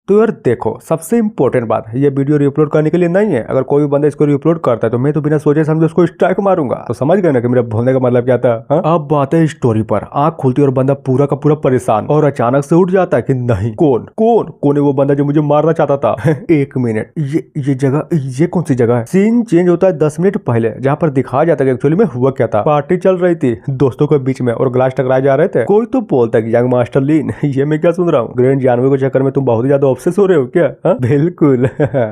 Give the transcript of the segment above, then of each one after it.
तो यार देखो, सबसे इंपॉर्टेंट बात है, ये वीडियो रिअपलोड करने के लिए नहीं है। अगर कोई भी बंदा इसको रिअपलोड करता है तो मैं तो बिना सोचे समझे उसको स्ट्राइक मारूंगा। तो समझ गए ना कि मेरा बोलने का मतलब क्या था। अब बात है स्टोरी पर। आंख खुलती और बंदा पूरा का पूरा परेशान और अचानक से उठ जाता है कि नहीं, कौन कौन कौन है वो बंदा जो मुझे मारना चाहता था। एक मिनट, ये जगह, ये कौन सी जगह है। सीन चेंज होता है 10 मिनट पहले, जहाँ पर दिखाया जाता है कि एक्चुअली में हुआ क्या था। पार्टी चल रही थी दोस्तों के बीच में और ग्लास टकराए जा रहे थे। कोई तो बोलता है कि यंग मास्टर लीन, ये मैं क्या सुन रहा हूँ। ग्रैंड जानवी के चक्कर में तुम बहुत ही ज्यादा ऑब्सेस हो रहे हो क्या। बिल्कुल।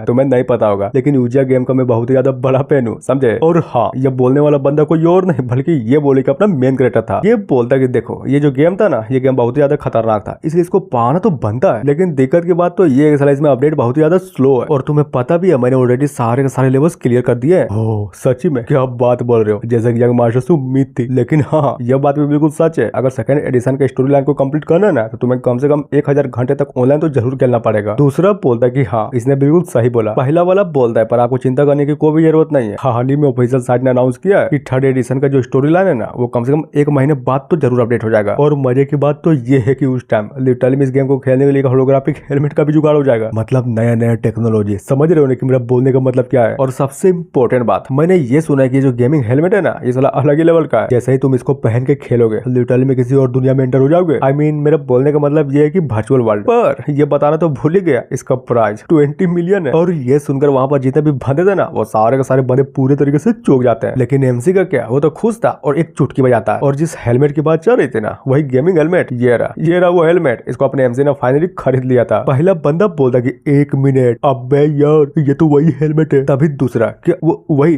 तुम्हें नहीं पता होगा लेकिन यूजिया गेम का मैं बहुत ही ज्यादा बड़ा फैन हूँ, समझे। और हाँ, ये बोलने वाला बंदा कोई और नहीं बल्कि ये बोली का अपना मेन क्रिएटर था। ये बोलता कि देखो, ये जो गेम था ना, ये गेम बहुत ही ज्यादा खतरनाक था, इसलिए इसको पाना तो बनता है। लेकिन दिक्कत की बात तो ये है इसमें अपडेट बहुत ही ज्यादा स्लो है। और तुम्हें पता भी है मैंने ऑलरेडी सारे के सारे लेवल्स क्लियर कर दिए। ओह सच्ची में, क्या बात बोल रहे हो। जैसे कि यंग मास्टर से उम्मीद थी। लेकिन हाँ, यह बात भी बिल्कुल सच है। अगर सेकंड एडिशन के स्टोरी लाइन को कंप्लीट करना है ना, तो तुम्हें कम से कम 1000 घंटे तक ऑनलाइन तो जरूर खेलना पड़ेगा। दूसरा बोलता है कि हाँ, इसने बिल्कुल सही बोला। पहला वाला बोलता है पर आपको चिंता करने की कोई भी जरूरत नहीं है। हाल ही में ऑफिशियल साइट ने अनाउंस किया है कि थर्ड एडिशन का जो स्टोरी लाइन है ना, वो कम से कम 1 महीने बाद तो जरूर अपडेट हो जाएगा। और मजे की बात तो ये है कि उस टाइम लिटरली में इस गेम को खेलने के लिए होलोग्राफिक हेलमेट का भी जुगाड़ हो जाएगा। मतलब नया नया टेक्नोलॉजी। समझ रहे हो कि मेरा बोलने का मतलब क्या है। और सबसे इंपॉर्टेंट बात, मैंने ये सुना है कि जो गेमिंग हेलमेट है ना, ये साला अलग ही लेवल का है। जैसे ही तुम इसको पहन के खेलोगे लिटरली में किसी और दुनिया में एंटर हो जाओगे। आई मीन मेरा बोलने का मतलब ये है कि वर्चुअल वर्ल्ड। पर ये बताना तो भूल ही गया, इसका प्राइस 20 मिलियन है। और ये सुनकर वहां पर जितने भी बंदे थे ना, वो सारे के सारे बंदे पूरे तरीके से चौंक जाते हैं। लेकिन एमसी का क्या, वो तो खुश था और एक चुटकी बजाता है। और जिस हेलमेट की बात चल रही थी ना, वही गेमिंग हेलमेट। ये रहा वो हेलमेट। इसको अपने एमसी ने फाइनली खरीद लिया था। पहला बंदा बोलता कि 1 मिनट, अबे यार ये तो वही हेलमेट है। तभी दूसरा, क्या वो वही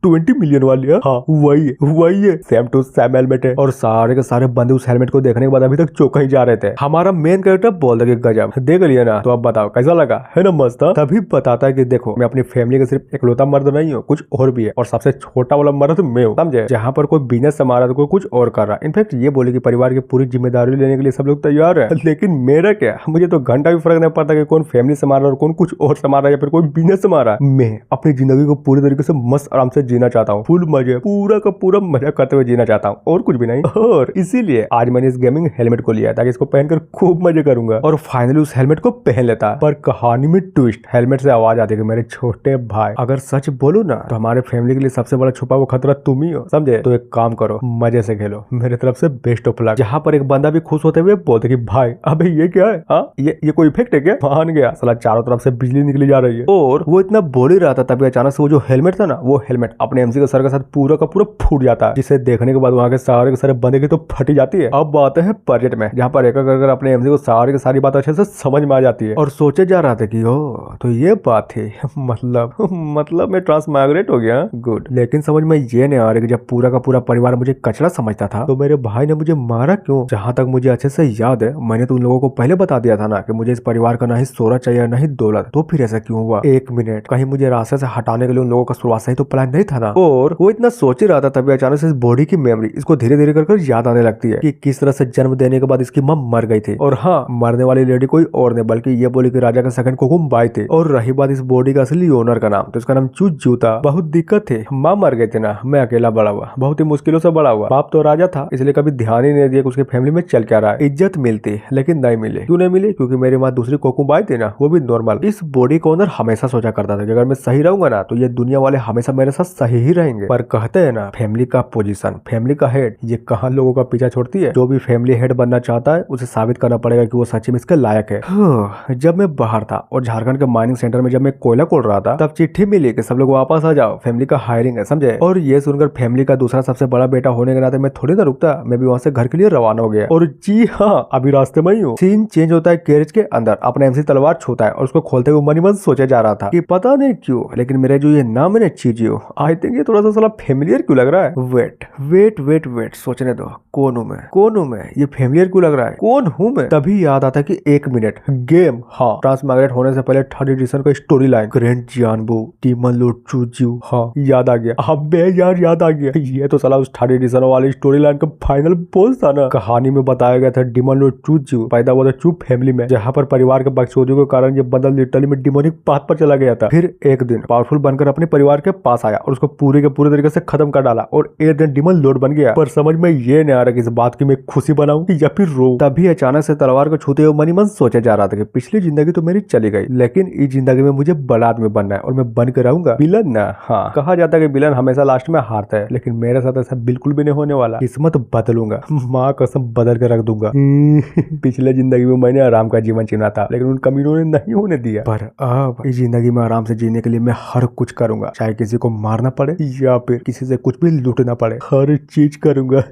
20 मिलियन वाली है। हाँ वही है, सेम टू सेम हेलमेट है। और सारे के सारे बंदे उस हेलमेट को देखने के बाद अभी तक चौंका ही जा रहे थे। हमारा मेन कैरेक्टर बोलता कि गजब, देख लिया ना, तो अब बताओ कैसा लगा, है ना मस्त। तभी बताता है कि देखो, मैं अपनी फैमिली का सिर्फ इकलौता मर्द नहीं हूँ, कुछ और भी है। और सबसे छोटा वाला मर्द मैं हूँ, समझे। जहाँ पर कोई बिजनेस संभाल रहा है तो कोई कुछ और कर रहा है। इनफैक्ट ये बोले कि परिवार की पूरी जिम्मेदारी लेने के लिए सब लोग तैयार है। लेकिन मेरा क्या, मुझे तो घंटा भी फर्क नहीं पड़ता कि कौन फैमिली संभाल रहा है और कौन कुछ और संभाल रहा है या फिर कोई बिजनेस संभाल रहा है। मैं अपनी जिंदगी को पूरी तरीके से मस्त आराम से जीना चाहता हूँ। फुल मजे, पूरा का पूरा मजा करते हुए जीना चाहता हूँ और कुछ भी नहीं। और इसीलिए आज मैंने इस गेमिंग हेलमेट को लिया ताकि इसको पहनकर खूब मजे करूंगा। और फाइनली उस हेलमेट को पहन लेता। पर कहानी में ट्विस्ट, हेलमेट से आवाज आती है कि मेरे छोटे भाई, अगर सच बोलूं ना तो हमारे फैमिली के लिए सबसे बड़ा छुपा हुआ खतरा तुम ही हो, समझे। तो एक काम करो, मजे से खेलो, मेरे तरफ से बेस्ट ऑफ लक। जहाँ पर एक बंदा भी खुश होते हुए बोलते कि भाई अबे ये क्या है, हाँ ये कोई इफेक्ट है क्या। मान गया साला, चारों तरफ से बिजली निकली जा रही है। और वो इतना बोल ही रहा था तभी अचानक से वो जो हेलमेट था ना, वो हेलमेट अपने एमसी के सर के साथ पूरा का पूरा फूट जाता है। जिसे देखने के बाद वहाँ के सारे बंदे की तो फटी जाती है। अब बात है बजट में, जहाँ पर एक अगर अपने एमसी को सारी की सारी बात अच्छे से समझ में आ जाती है। और सोचे जा रहा था कि ओ तो ये बात थी। मतलब मैं ट्रांसमाइग्रेट हो गया। गुड। लेकिन समझ में ये नहीं आ रहा कि जब पूरा का पूरा परिवार मुझे कचरा समझता था तो मेरे भाई ने मुझे मारा क्यों। जहाँ तक मुझे अच्छे से याद है, मैंने तो उन लोगों को पहले बता दिया था ना कि मुझे इस परिवार का ना ही शोहरत चाहिए ना ही दौलत। तो फिर ऐसा क्यों हुआ। 1 मिनट, कहीं मुझे रास्ते से हटाने के लिए उन लोगों का शुरुआत से ही तो प्लान नहीं था ना। और वो इतना सोच ही रहा था तभी अचानक से इस बॉडी की मेमोरी इसको धीरे धीरे कर याद आने लगती है कि किस तरह से जन्म देने के बाद इसकी मां मर गई थी। और हाँ, मरने वाली लेडी कोई और नहीं बल्कि ये बोली कि राजा का सेकंड कुकुमबाई थे। और रही बात इस बॉडी का असली ओनर का नाम, तो इसका नाम चूचू था। बहुत दिक्कत थी, माँ मर गई थी ना, मैं अकेला बड़ा हुआ, बहुत ही मुश्किलों से बड़ा हुआ। बाप तो राजा था इसलिए कभी ध्यान ही नहीं दिया कि उसकी फैमिली में चल क्या रहा है। इज्जत मिलती लेकिन नहीं मिली। क्यों नहीं मिली, क्योंकि मेरी माँ दूसरी कुकुमबाई थी ना, वो भी नॉर्मल। इस बॉडी का ओनर हमेशा सोचा करता था कि अगर मैं सही रहूंगा ना तो ये दुनिया वाले हमेशा मेरे साथ सही ही रहेंगे। पर कहते हैं ना, फैमिली का पोजीशन, फैमिली का हेड, ये कहाँ लोगों का पीछा छोड़ती है। जो भी फैमिली हेड बनना चाहता है उसे साबित करना पड़ेगा कि वो सच्ची में इसके लायक है। जब मैं बाहर था और झारखंड के माइनिंग सेंटर में जब मैं कोयला खोल रहा था, तब चिट्ठी मिली कि सब लोग वापस आ जाओ, फैमिली का हायरिंग है, समझे। और ये सुनकर फैमिली का दूसरा सबसे बड़ा बेटा होने के नाते मैं थोड़ी ना रुकता, मैं भी वहाँ से घर के लिए रवाना हो गया। और जी हाँ, अभी रास्ते में ही हूँ। सीन चेंज होता है कैरेज के अंदर। अपने एमसी तलवार छूता है और उसको खोलते हुए मन सोचा जा रहा था कि पता नहीं क्यों, लेकिन मेरा जो ये नाम है ना चीजियो, आई थिंक ये थोड़ा सा साला फेमिलियर क्यों लग रहा है। वेट सोचने दो, कौन हूँ मैं, ये फेमिलियर क्यों लग रहा है, कौन हूँ मैं। तभी याद आता कि 1 मिनट, गेम, हाँ, ट्रांसमाइग्रेट होने से पहले थर्ड एडिशन का स्टोरी लाइन, ग्रैंड जियानबू, डीमन लॉर्ड चूजियो, हाँ याद आ गया। अबे यार याद आ गया, ये तो साला उस थर्ड एडिशन वाली स्टोरी लाइन का फाइनल बोस था ना। कहानी में बताया गया था डीमन लॉर्ड चूजियो पैदा हुआ था चू फैमिली में, जहाँ पर परिवार के बकचोदी के कारण ये बंदा लिटरली में डिमोनिक पाथ पर चला गया था। फिर एक दिन पावरफुल बनकर अपने परिवार के पास आया और उसको पूरे के पूरे तरीके से खत्म कर डाला और एक दिन डीमन लॉर्ड बन गया। पर समझ में ये नहीं आ रहा कि इस बात की मैं खुशी बनाऊं या फिर रो। तभी अचानक से तलवार को छूते हुए मन ही मन सोचा जा रहा था कि पिछली जिंदगी तो मेरी चली गई, लेकिन इस जिंदगी में मुझे बड़ा आदमी बनना है और मैं बन के रहूंगा विलन ना। हाँ, कहा जाता है कि विलन हमेशा लास्ट में हारता है, लेकिन मेरे साथ ऐसा बिल्कुल भी नहीं होने वाला। किस्मत बदलूंगा, माँ कसम बदल के रख दूंगा। पिछले जिंदगी में मैंने आराम का जीवन चुना था, लेकिन उन कमीनों ने नहीं होने दिया। पर अब इस जिंदगी में आराम से जीने के लिए मैं हर कुछ करूंगा, चाहे किसी को मारना पड़े या फिर किसी से कुछ भी लूटना पड़े, हर चीज करूंगा।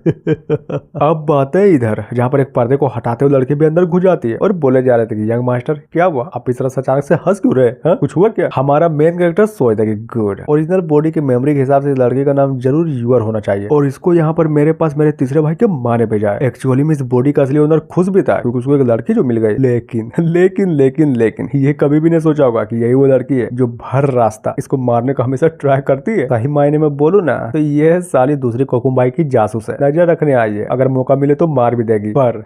अब बात है इधर, जहाँ पर एक पर्दे को हटाते हुए लड़की भी अंदर घुस जाती है और बोले जा रहे थे कि यंग मास्टर क्या हुआ, आप इस तरह से अचानक से हंस क्यों रहे, कुछ हुआ क्या? हमारा मेन कैरेक्टर सोचता है कि गुड, ओरिजिनल बॉडी की मेमोरी के हिसाब से लड़के का नाम जरूर यूअर होना चाहिए और इसको यहाँ पर मेरे पास मेरे तीसरे भाई के माँ ने भेजा है। एक्चुअली में इस बॉडी का असली ओनर खुश भी था क्योंकि उसको एक लड़की जो मिल गई, लेकिन लेकिन लेकिन लेकिन ये कभी भी नहीं सोचा होगा कि यही वो लड़की है जो भर रास्ता इसको मारने का हमेशा ट्राई करती है। सही मायने में बोलूं ना तो ये साली दूसरी कोकुम्बाई की जासूस है, नजर रखने आई है, अगर मौका मिले तो मार भी देगी, पर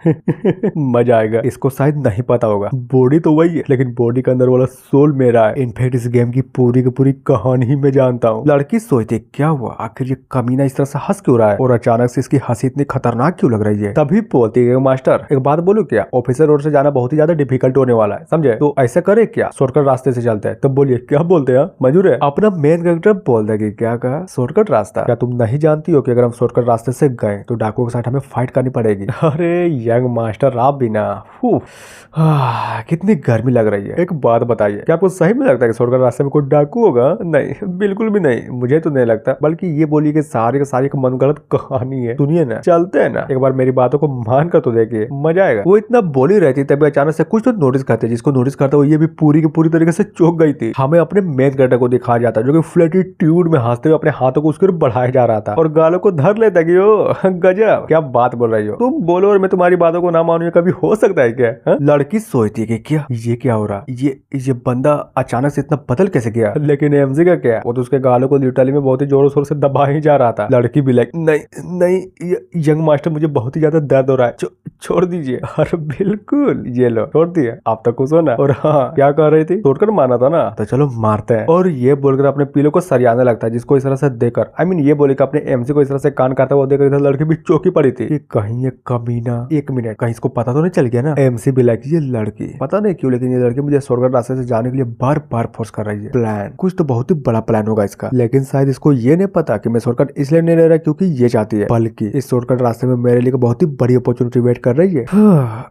मजा आएगा। इसको शायद नहीं पता होगा बॉडी तो वही है, लेकिन बॉडी के अंदर वाला सोल मेरा है। इनफैक्ट इस गेम की पूरी कहानी ही मैं जानता हूँ। लड़की सोचती क्या हुआ, आखिर ये कमीना इस तरह से हंस क्यों रहा है और अचानक से इसकी हंसी इतनी खतरनाक क्यों लग रही है। तभी बोलती है मास्टर एक बात बोलूं क्या, ऑफिसर रोड से जाना बहुत ही ज्यादा डिफिकल्ट होने वाला है, समझे, तो ऐसा करे क्या, शॉर्टकट रास्ते से चलते हैं। तब बोलिए क्या बोलते हैं, मंजूर है? अपना मेन कैरेक्टर बोल देगी क्या कहा, शॉर्टकट रास्ता? क्या तुम नहीं जानती हो कि अगर हम शॉर्टकट रास्ते से गए तो डाकुओं के साथ हमें फाइट करनी पड़ेगी? अरे यंग मास्टर आप भी ना, कितनी गर्मी लग रही है। एक बात बताइए, क्या आपको सही में लगता है कि शॉर्टकट रास्ते में कोई डाकू होगा? नहीं, बिल्कुल भी नहीं, मुझे तो नहीं लगता। बल्कि ये बोलिए कि सारी की सारी मनगढ़ंत कहानी है। सुनिए ना, चलते हैं ना, एक बार मेरी बातों को मान कर तो देखिए, मजा आएगा। वो इतना बोली रहती तभी अचानक से कुछ तो नोटिस करते, जिसको नोटिस करता वो ये भी पूरी की पूरी तरीके से चौंक गई थी। हमें अपने मेन कैरेक्टर को दिखाया जाता जो कि फ्लैटिट्यूड में हंसते हुए अपने हाथों को उसके बढ़ाया जा रहा था और गालों को धर लेता कि ओ गजब, क्या बात बोल रही हो तुम, बोलो और मैं तुम्हारी बातों को ना मानूं, कभी हो सकता है क्या? लड़की सोचती है कि क्या ये क्या हो रहा, ये बंदा अचानक से इतना बदल कैसे गया। लेकिन एमजी का क्या, वो तो उसके गालों को लिटरली में बहुत ही जोरों शोर से दबा ही जा रहा था। लड़की भी लाइक नहीं नहीं यंग मास्टर मुझे बहुत ही ज्यादा दर्द हो रहा है, छोड़ दीजिए। अरे बिल्कुल, ये लो छोड़ दिया, आप तो खुश हो ना। और हाँ, क्या कह रही थी, तोड़कर मारना था ना, तो चलो मारते हैं। और ये बोलकर अपने पीलो को सरियाने लगता है, जिसको इस तरह से देकर ये बोले कि अपने एमसी को इस तरह से कान काटता हुआ देखकर इधर लड़की भी चौकी पड़ी थी कि कहीं ये कमीना, एक मिनट, कहीं इसको पता तो नहीं चल गया ना। एमसी भी लाइक ये लड़की पता नहीं क्यों, लेकिन ये लड़की मुझे शॉर्टकट रास्ते से जाने के लिए बार बार फोर्स कर रही है। प्लान कुछ तो बहुत ही बड़ा प्लान होगा इसका, लेकिन शायद इसको ये नहीं पता कि मैं शॉर्टकट इसलिए नहीं ले रहा क्योंकि ये चाहती है, बल्कि इस शॉर्टकट रास्ते में मेरे लिए बहुत ही बड़ी अपॉर्चुनिटी वेट कर रही है।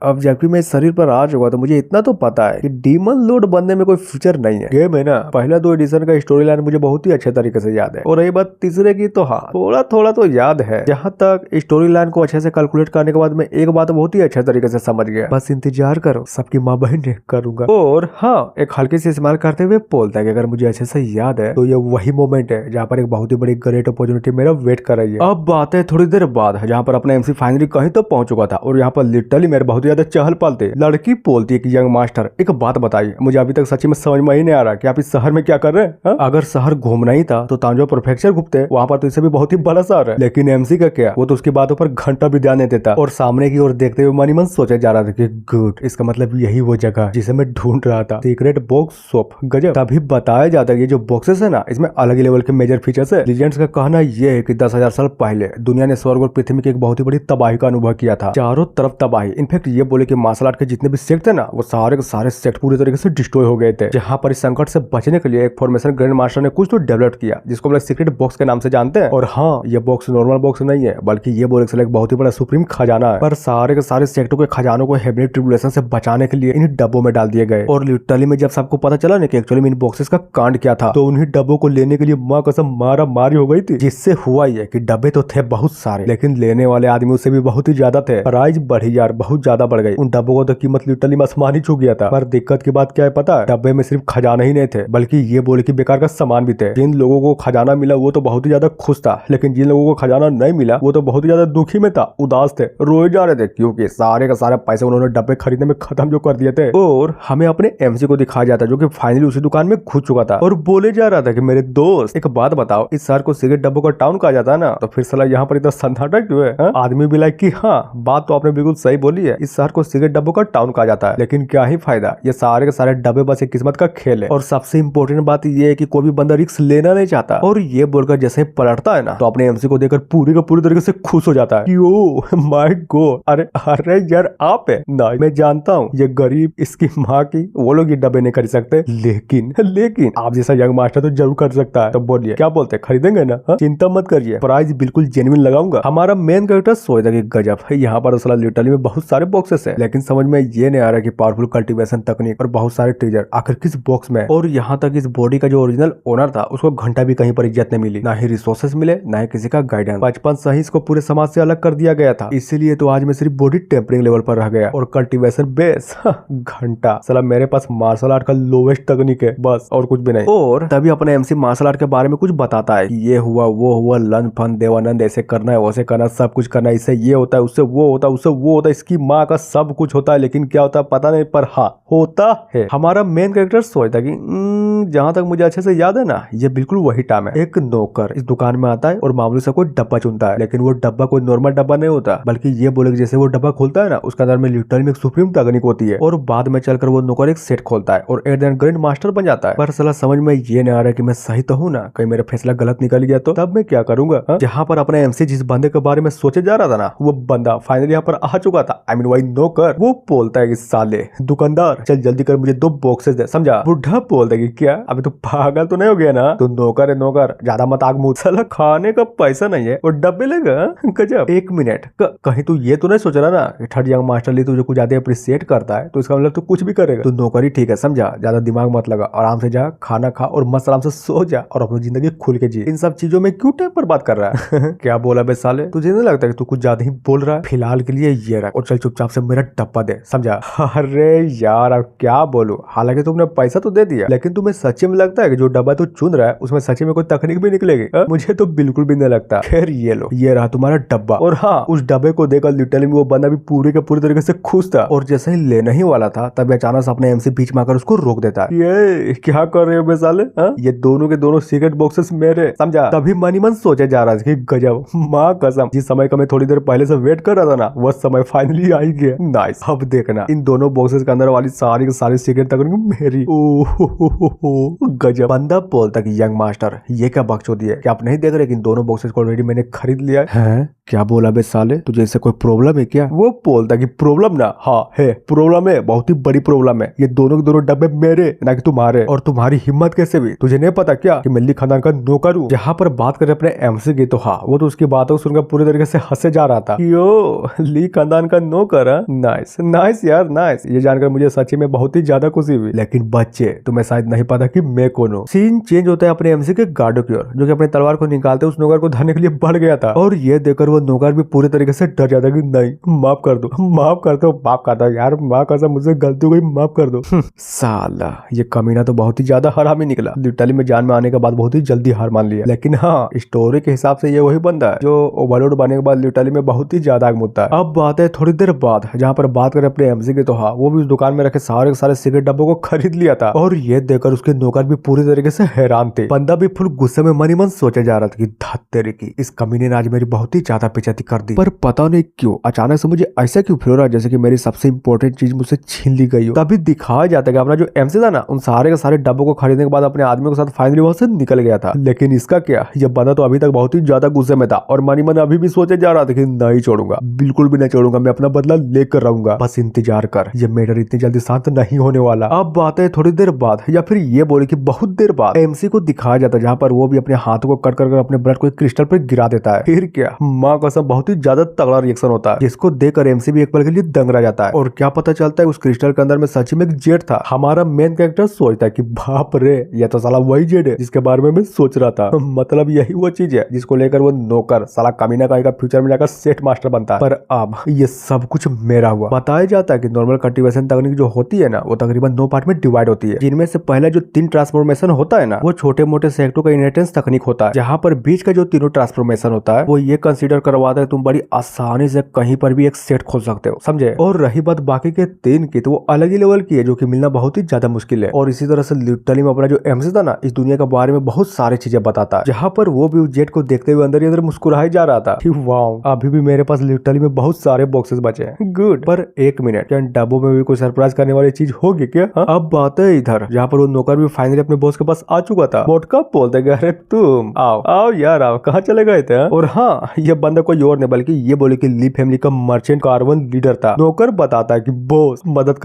अब जबकि मैं शरीर पर आ चुका तो मुझे इतना तो पता है कि डीमन लोड बनने में कोई फ्यूचर नहीं है। गेम है ना, पहला 2 एडिशन का स्टोरी लाइन मुझे बहुत ही अच्छे तरीके से याद है, और रही बात तीसरे की तो हाँ थोड़ा थोड़ा तो याद है। जहाँ तक स्टोरी लाइन को अच्छे से कैलकुलेट करने के बाद मैं एक बात बहुत ही अच्छे तरीके से समझ गया, बस इंतजार करो, सबकी माँ बहन ने करूंगा। और हाँ, एक हल्की सी इस्तेमाल करते हुए बोलता है कि अगर मुझे अच्छे से याद है तो ये वही मोमेंट है जहाँ पर एक बहुत ही बड़ी ग्रेट अपॉर्चुनिटी मेरा वेट कर रही है। अब बात है थोड़ी देर बाद जहाँ पर अपना एमसी फाइनली कहीं तो पहुंच चुका था और यहाँ पर लिटरली मेरे बहुत ज्यादा चहल पहल थे। लड़की बोलती है कि यंग मास्टर एक बात बताइए, मुझे अभी तक सच्ची में समझ में ही नहीं आ रहा कि आप इस शहर में क्या कर रहे हैं। अगर शहर घूमना ही था तो तांजो प्रोफेक्चर घूमते, वहाँ पर तो इसे भी बहुत ही बड़ा शहर है। लेकिन एमसी का क्या, वो तो उसकी बातों पर घंटा भी ध्यान नहीं देता और सामने की ओर देखते हुए मन सोचा जा रहा था कि गुड, इसका मतलब यही वो जगह जिसे मैं ढूंढ रहा था, सीक्रेट बॉक्स शॉप। गजब। तभी बताया जाता है ये जो बॉक्सेस है ना, इसमें अलग ही लेवल के मेजर फीचर्स है। लीजेंड्स का कहना यह है कि 10,000 साल पहले दुनिया ने स्वर्ग और पृथ्वी की एक बहुत ही बड़ी तबाही का अनुभव किया था, चारों तरफ तबाही। इनफैक्ट ये बोले कि मार्शल आर्ट के जितने भी सेक्ट थे ना, वो सारे के सारे सेक्ट पूरी तरीके से डिस्ट्रॉय हो गए थे। जहाँ पर इस संकट से बचने के लिए एक फॉर्मेशन ग्रैंड मास्टर ने कुछ तो डेवलप किया, जिसको हम लोग सीक्रेट बॉक्स के नाम से जानते हैं। और हाँ, ये बॉक्स नॉर्मल बॉक्स नहीं है, बल्कि ये बोले एक बहुत ही बड़ा सुप्रीम खजाना है। पर सारे के सारे सेक्टों के खजानों को हेवनली ट्रिब्यूलेशन से बचाने के लिए इन डब्बों में डाल दिए गए। और लिटरली में जब सबको पता चला ना कि एक्चुअली में इन बॉक्सेस का कांड क्या था, तो उन्हीं डब्बों को लेने के लिए माँ कसम मारा मारी हो गई थी। जिससे हुआ ये कि डब्बे तो थे बहुत सारे, लेकिन लेने वाले आदमी उससे भी बहुत ही ज्यादा थे। प्राइस बढ़ी यार, बहुत ज्यादा बढ़ गई। उन डब्बों को तो कीमत लिटरली में आसमान ही छू गया था। पर दिक्कत की बात क्या है पता है, डब्बे में सिर्फ खजाना ही नहीं थे, बल्कि ये बोले कि बेकार का सामान भी थे। जिन लोगों को खजाना मिला वो तो बहुत ही ज्यादा खुश था, लेकिन जिन लोगों को खजाना नहीं मिला वो तो बहुत ही ज्यादा दुखी में था, उदास थे, रोए जा रहे थे, क्योंकि सारे का सारे पैसे उन्होंने डब्बे खरीदने में खत्म जो कर दिए थे। और हमें अपने एमसी को दिखाया जाता जो कि फाइनली उसी दुकान में घुस चुका था और बोले जा रहा था कि मेरे दोस्त एक बात बताओ, इस शहर को सिगरेट डब्बों का टाउन कहा जाता है ना, तो फिर साला यहाँ पर इतना सन्नाटा क्यों है? आदमी भी लाइक कि हाँ, बात तो आपने बिल्कुल सही बोली है, इस शहर को सिगरेट डब्बों का टाउन कहा जाता है, लेकिन क्या ही फायदा, ये सारे के सारे डब्बे बस एक किस्मत का खेल है। और सबसे इंपॉर्टेंट बात ये है कि कोई भी बंदा रिस्क लेना नहीं चाहता। और ये बोलकर जैसे ही पलटता है ना, तो अपने एमसी को देखकर पूरी का पूरी तरीके से खुश हो जाता है कि ओ माय गॉड, अरे यार आप है ना, मैं जानता हूँ ये गरीब, इसकी माँ की, वो लोग ये डब्बे नहीं खरीद सकते, लेकिन लेकिन आप जैसा यंग मास्टर तो जरूर कर सकता है। तो बोलिए क्या बोलते, खरीदेंगे ना? चिंता मत करिए, प्राइस बिल्कुल जेन्युइन लगाऊंगा। हमारा मेन कैरेक्टर सोचता कि गजब है, यहाँ पर असल लिटरली में बहुत सारे बॉक्सेस है, लेकिन समझ में ये नहीं आ रहा कि पावरफुल कल्टीवेशन तकनीक और बहुत सारे ट्रेजर आखिर किस बॉक्स में। और यहाँ तक इस बॉडी का जो ओरिजिनल ओनर था उसको घंटा भी कहीं पर इज्जत नहीं मिली, ना ही रिसोर्सेस मिले, ना ही किसी का गाइडेंस। बचपन से ही इसको पूरे समाज से अलग कर दिया गया था, इसीलिए तो आज मैं सिर्फ बॉडी टेम्परिंग लेवल पर रह गया और कल्टीवेशन बेस घंटा। साला मेरे पास मार्शल आर्ट का लोवेस्ट तकनीक है बस, और कुछ भी नहीं। और तभी अपने एमसी मार्शल आर्ट के बारे में कुछ बताता है कि ये हुआ वो हुआ, लन फन देवानंद, ऐसे करना है वैसे करना, सब कुछ करना है, इससे ये होता है, उससे वो होता है, उससे वो होता है, इसकी माँ का सब कुछ होता है, लेकिन क्या होता है पता नहीं, पर हाँ होता है। हमारा मेन कैरेक्टर सोचता है कि जहां तक मुझे अच्छे से याद है ना, ये बिल्कुल वही टाइम है। एक नौकर इस दुकान में आता है और मामूली सा कोई डब्बा चुनता है, लेकिन वो डब्बा कोई नॉर्मल डब्बा नहीं होता, बल्कि ये बोले कि जैसे वो डब्बा खोलता है ना, उसके अंदर में लिटरली में एक सुप्रीम तकनीक होती है, और बाद में चलकर वो नौकर एक सेट खोलता है और एट ग्रैंड मास्टर बन जाता है। पर साला समझ में ये नहीं आ रहा कि मैं सही तो हूँ ना, कहीं मेरा फैसला गलत निकल गया तो तब मैं क्या करूंगा। जहाँ पर अपने एमसी जिस बंदे के बारे में सोचे जा रहा था ना, वो बंदा फाइनली यहाँ पर आ चुका था। आई मीन वही नौकर। वो बोलता है कि साले दुकानदार चल जल्दी कर मुझे 2 बॉक्सेस दे, समझा। बुढ़ा बोलता है कि क्या अभी तो पागल तो नहीं हो गया ना, तो नौकर है नौकर, ज्यादा मत आग मुझ, साला खाने का पैसा नहीं है और डब्बे लेगा। गजब। एक मिनट, कहीं तू ये तो नहीं सोच रहा ना कि थर्ड यंग मास्टर ली तुझे कुछ ज्यादा अप्रिशिएट करता है, तो इसका मतलब तू कुछ भी करेगा। तो नौकरी ठीक है, समझा, ज्यादा दिमाग मत लगा, आराम से जा, खाना खा और मस्त आराम से सो जा और अपनी जिंदगी खुल के जी। इन सब चीजों में क्यों टाइम पर बात कर रहा है? क्या बोला बे साले, तुझे नहीं लगता कि तू कुछ ज्यादा ही बोल रहा है? फिलहाल के लिए ये रख और चल चुपचाप से मेरा डब्बा दे, समझा। अरे यार अब क्या बोलूं, हालांकि तुमने पैसा तो दे दिया, लेकिन तुम्हें सच्ची में लगता है कि जो डब्बा तू चुन रहा है उसमें सच्ची में कोई तकनीक भी निकलेगी? मुझे तो बिल्कुल भी नहीं लगता। खैर ये लो, ये रहा तुम्हारा डब्बा। और हाँ, उस डब्बे को देखकर लिटरली वो बंदा भी पूरे के पूरी तरीके से खुश था, और जैसे ही लेने ही वाला था तभी अचानक अपने एमसी बीच में आकर उसको रोक देता है। ये क्या कर रहे हो बे साले? ये दोनों के दोनों सीक्रेट बॉक्सेस मेरे, समझा। तभी मन ही मन सोचे जा रहा था कि गजब, माँ कसम, जिस समय का मैं थोड़ी देर पहले से वेट कर रहा था ना, वह समय फाइनली आ ही गया। नाइस। अब देखना इन दोनों बॉक्सेस के अंदर वाली सारी की सारी सीक्रेट तकनीक मेरी। ओह गजब। बंदा बोलता कि यंग मास्टर ये क्या बकचोदी है, क्या आप नहीं देख रहे कि इन दोनों बॉक्सेस को ऑलरेडी मैंने खरीद लिया है? क्या बोला बे साले, तुझे इससे कोई प्रॉब्लम है क्या? वो बोलता कि प्रॉब्लम ना, हाँ है प्रॉब्लम है, बहुत ही बड़ी प्रॉब्लम है। ये दोनों के दोनों डब्बे मेरे ना कि तुम्हारे, और तुम्हारी हिम्मत कैसे भी, तुझे नहीं पता क्या कि मैं ली खानदान का नौकर हूँ? जहाँ पर बात करें अपने एमसी की, तो हाँ वो तो उसकी बातों सुनकर पूरी तरीके से हंसे जा रहा था। यो ली खानदान का नौकर, नाइस नाइस यार नाइस। ये जानकर मुझे सच्ची में बहुत ही ज्यादा खुशी हुई। लेकिन बच्चे तुम्हें शायद नहीं पता कि मैं कौन हूँ। सीन चेंज होता है अपने एमसी के गार्डो की ओर, जो कि अपने तलवार को निकालते उस नौकर को धरने के लिए बढ़ गया था, और ये देखकर वो नौकर भी पूरी तरीके से डर जाता कि नहीं, माफ कर दो, माफ कर दो, माफ कर दो यार, माँ कसम मुझसे गलती हो गई, माफ कर दो। साला ये कमीना तो बहुत ही ज्यादा हरामी निकला। लिटरली में जान में आने के बाद बहुत ही जल्दी हार मान लिया। लेकिन हाँ, स्टोरी के हिसाब से ये वही बंदा है जो ओवरलोड बनने के बाद लिटरली में बहुत ही ज्यादा आग मुद्दा है। अब बात है थोड़ी देर बाद, जहाँ पर बात करें अपने एमसी की, तो हाँ वो भी उस दुकान में रखे सारे सिगरेट डब्बों को खरीद लिया था, और ये देखकर उसके नौकर भी पूरी तरीके से हैरान थे। बंदा भी फुल गुस्से में मनी मन सोचे जा रहा था कि धत्तेरी की, इस कमीने ने आज मेरी बहुत ही ज्यादा बेइज्जती कर दी। पर पता नहीं क्यों अचानक से मुझे ऐसा क्यों फील हो रहा है जैसे कि मेरी सबसे इंपॉर्टेंट चीज मुझसे छीन ली गई हो। तभी दिखाया जाता है कि अपना जो एमसी था ना, उन सारे के सारे डब्बों को खरीदने के बाद अपने आदमियों के साथ फाइनली वहां से निकल गया था। लेकिन इसका क्या, ये बंदा तो अभी तक बहुत ही ज्यादा गुस्से में था, और मनी मन अभी भी सोचे जा रहा था कि नहीं छोड़ूंगा, बिल्कुल भी नहीं छोड़ूंगा, मैं अपना बदला लेकर रहूंगा, बस इंतजार कर, ये मैटर इतनी जल्दी शांत नहीं होने वाला। अब बात है थोड़ी देर बाद, या फिर ये बोले कि बहुत देर बाद, एमसी को दिखाया जाता है जहाँ पर वो भी अपने हाथों को कट कर अपने ब्लड को एक क्रिस्टल पर गिरा देता है। फिर क्या, माँ कसम बहुत ही ज्यादा तगड़ा रिएक्शन होता है, जिसको देखकर एमसी भी एक पल के लिए दंग रह जाता है। और क्या पता चलता है उस क्रिस्टल के अंदर में सच में एक जेट था। हमारा मेन कैरेक्टर सोचता है कि बाप रे, ये तो साला वही जेट है जिसके बारे में मैं सोच रहा था। मतलब यही वो चीज है जिसको लेकर वो नौकर साला कमीना का फ्यूचर में जाकर सेट मास्टर बनता है। पर अब ये सब कुछ मेरा हुआ। बताया जाता है कि नॉर्मल कल्टीवेशन तकनीक जो होती है ना, वो तकरीबन 2 पार्ट में डिवाइड होती है, जिनमें से पहला जो 3 ट्रांसफॉर्मेशन होता है ना, वो छोटे मोटे सेक्टरों का इनहेरिटेंस तकनीक होता है, जहाँ पर बीच का जो 3 ट्रांसफॉर्मेशन होता है वो ये कंसीडर करवाता है तुम बड़ी आसानी से कहीं पर भी एक सेट खोल सकते हो, समझे। और रही बात बाकी के 3 की, तो वो अलग ही लेवल की है, जो कि मिलना बहुत ही ज्यादा मुश्किल है। और इसी तरह से लिटरली में अपना जो एमसी था ना, इस दुनिया के बारे में बहुत सारी चीजें बताता है, जहाँ पर वो भी उस जेट को देखते हुए अंदर ही अंदर मुस्कुराए जा रहा था। वाह, अभी भी मेरे पास लिटरली में बहुत सारे बॉक्सेस बचे हैं। गुड। पर एक मिनट, क्या डब्बों में भी कोई सरप्राइज करने वाली चीज होगी क्या? अब बात है इधर, जहाँ पर वो नौकर भी फाइनली अपने बॉस के पास आ चुका था। मोटका बोलते गए, अरे तुम आओ आओ यार आओ, कहाँ चले गए थे? और हाँ, ये बंदा कोई और नहीं बल्कि ये बोले कि ली फैमिली का मर्चेंट कार्वन लीडर था। नौकर बताता है कि बॉस मदद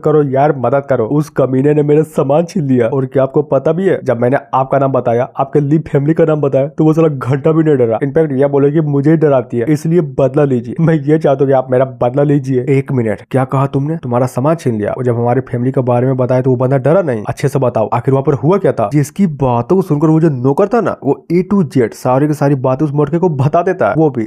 करो यार, मदद करो। उस कमीने ने मेरा सामान छीन लिया। और क्या आपको पता भी है, जब मैंने आपका नाम बताया, आपके ली फैमिली का नाम बताया, तो वो साला घंटा भी नहीं डरा। इनफैक्ट ये बोले कि मुझे ही डराती है, इसलिए बदला लीजिए। मैं ये चाहता हूँ कि आप मेरा बदला लीजिए। एक मिनट, क्या कहा तुमने? तुम्हारा सामान छीन लिया? और जब हमारी फैमिली के बारे में बताया तो वो बंदा डरा नहीं? अच्छे से बताओ, आखिर वहाँ पर हुआ क्या था? जिसकी बातों को सुनकर वो जो नौकर था ना, वो A to Z सारी की सारी बातें उस मोटके को बता देता है। वो भी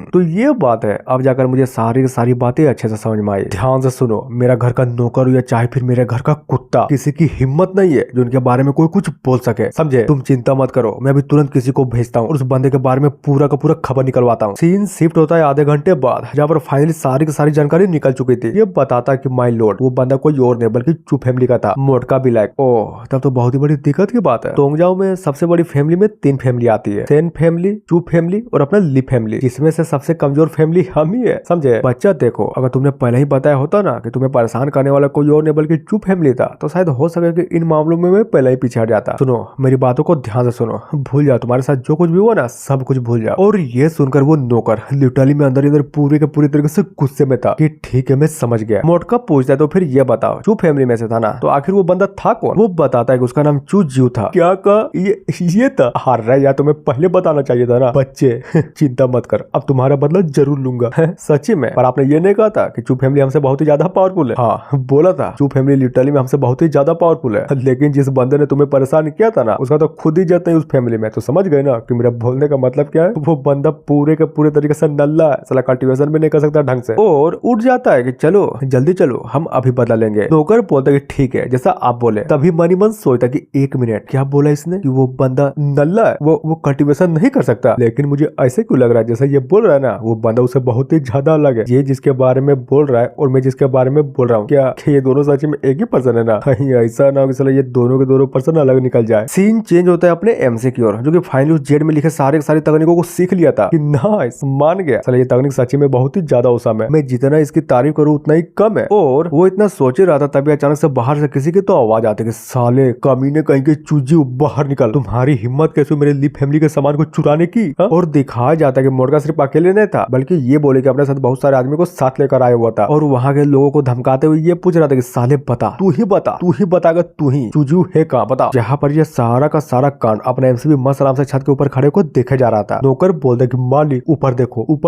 तो ये बात है। अब जाकर मुझे सारी की सारी बातें अच्छे से समझ में आई। ध्यान से सुनो, मेरा घर का नौकर हो या चाहे फिर मेरे घर का कुत्ता, किसी की हिम्मत नहीं है जो उनके बारे में कोई कुछ बोल सके, समझे? तुम चिंता मत करो, मैं अभी तुरंत किसी को भेजता हूँ और उस बंदे के बारे में पूरा का पूरा खबर निकलवाता हूँ। सीन शिफ्ट होता है आधे घंटे बाद, जहाँ पर फाइनली सारी की सारी जानकारी निकल चुकी थी। ये बताता है कि माय लॉर्ड, वो बंदा कोई और नहीं बल्कि चू फैमिली का था। मोटका भी लाइक। ओह, तब तो बहुत ही बड़ी दिक्कत की बात है। तोंगजाओ में सबसे बड़ी फैमिली में 3 फैमिली आती है, सेन फैमिली, चू फैमिली और अपना ली फैमिली, जिसमें से सबसे कमजोर फैमिली हम ही है, समझे? बच्चा देखो, अगर तुमने पहले ही बताया होता ना कि तुम्हें परेशान करने वाला कोई और नहीं बल्कि चू फैमिली था, तो शायद हो सके कि इन मामलों में मैं पहले ही पीछे हट जाता। सुनो, मेरी बातों को ध्यान से सुनो, भूल जाओ तुम्हारे साथ जो कुछ भी हुआ ना, सब कुछ भूल जाओ। और ये सुनकर वो नौकर लिटरली में अंदर अंदर पूरे के पूरी तरीके से गुस्से में था कि ठीक है, मैं समझ गया। मोटका पूछता है तो फिर ये बताओ, चू फैमिली में से था ना, तो आखिर वो बंदा था कौन? वो बताता है कि उसका नाम चू जीव था। क्या कहा? ये था? हार रहा है यार, तुम्हें पहले बताना चाहिए था ना। बच्चे चिंता मत कर, अब तुम्हारा बदला जरूर लूंगा। सच्ची में? पर आपने ये नहीं कहा था कि चू फैमिली हमसे बहुत ही ज्यादा पावरफुल है? हाँ बोला था, चू फैमिली लिटरली में हमसे बहुत ही ज्यादा पावरफुल है, लेकिन जिस बंदे ने तुम्हें परेशान किया था ना, उसका तो खुद ही इज्जत नहीं उस फैमिली में। तो समझ गए ना कि मेरा बोलने का मतलब क्या है? वो बंदा पूरे के पूरे तरीके से नल्ला है, साला कल्टीवेशन भी नहीं कर सकता ढंग से, और उठ जाता है कि चलो जल्दी चलो, हम अभी बदला लेंगे। नौकर बोलता है कि ठीक है, जैसा आप बोले। तभी मनी मन सोचता कि एक मिनट, क्या बोला इसने कि वो बंदा नल्ला है, वो कल्टीवेशन नहीं कर सकता? लेकिन मुझे ऐसे क्यों लग रहा है जैसा ये बोल रहा है ना, वो बंदा उसे बहुत ही ज्यादा अलग है। ये जिसके बारे में बोल रहा है और मैं जिसके बारे में बोल रहा हूँ, क्या ये दोनों सच में एक ही पर्सन है ना? कहीं ऐसा ना हो कि साला ये दोनों के दोनों पर्सन अलग निकल जाए। सीन चेंज होता है अपने एमसी की ओर, जो कि फाइनली उस जेड में लिखे सारी तकनीकों को सीख लिया था कि नाइस, मान गया। साला ये तकनीक सच्ची में बहुत ही ज्यादा औसम है, मैं जितना इसकी तारीफ करूँ उतना ही कम है। और वो इतना सोच ही रहा था, तभी अचानक से बाहर से किसी की तो आवाज आती है कि साले कमीने कहीं के चूजी, बाहर निकल, तुम्हारी हिम्मत कैसे मेरे ली फैमिली के सामान को चुराने की? और दिखाया जाता है कि मोटका सिर्फ अकेले नहीं था, बल्कि ये बोले कि अपने साथ बहुत सारे आदमी को साथ लेकर आया हुआ था, और वहाँ के लोगों को धमकाते हुए ये पूछ रहा था कि साले बता, तू ही बताएगा, तू ही चूजू है कहाँ, बता। जहाँ पर ये सारा का सारा कांड अपने एमसीबी मस्त आराम से छत के ऊपर खड़े को देखे जा रहा था। नौकर बोलता कि मालिक ऊपर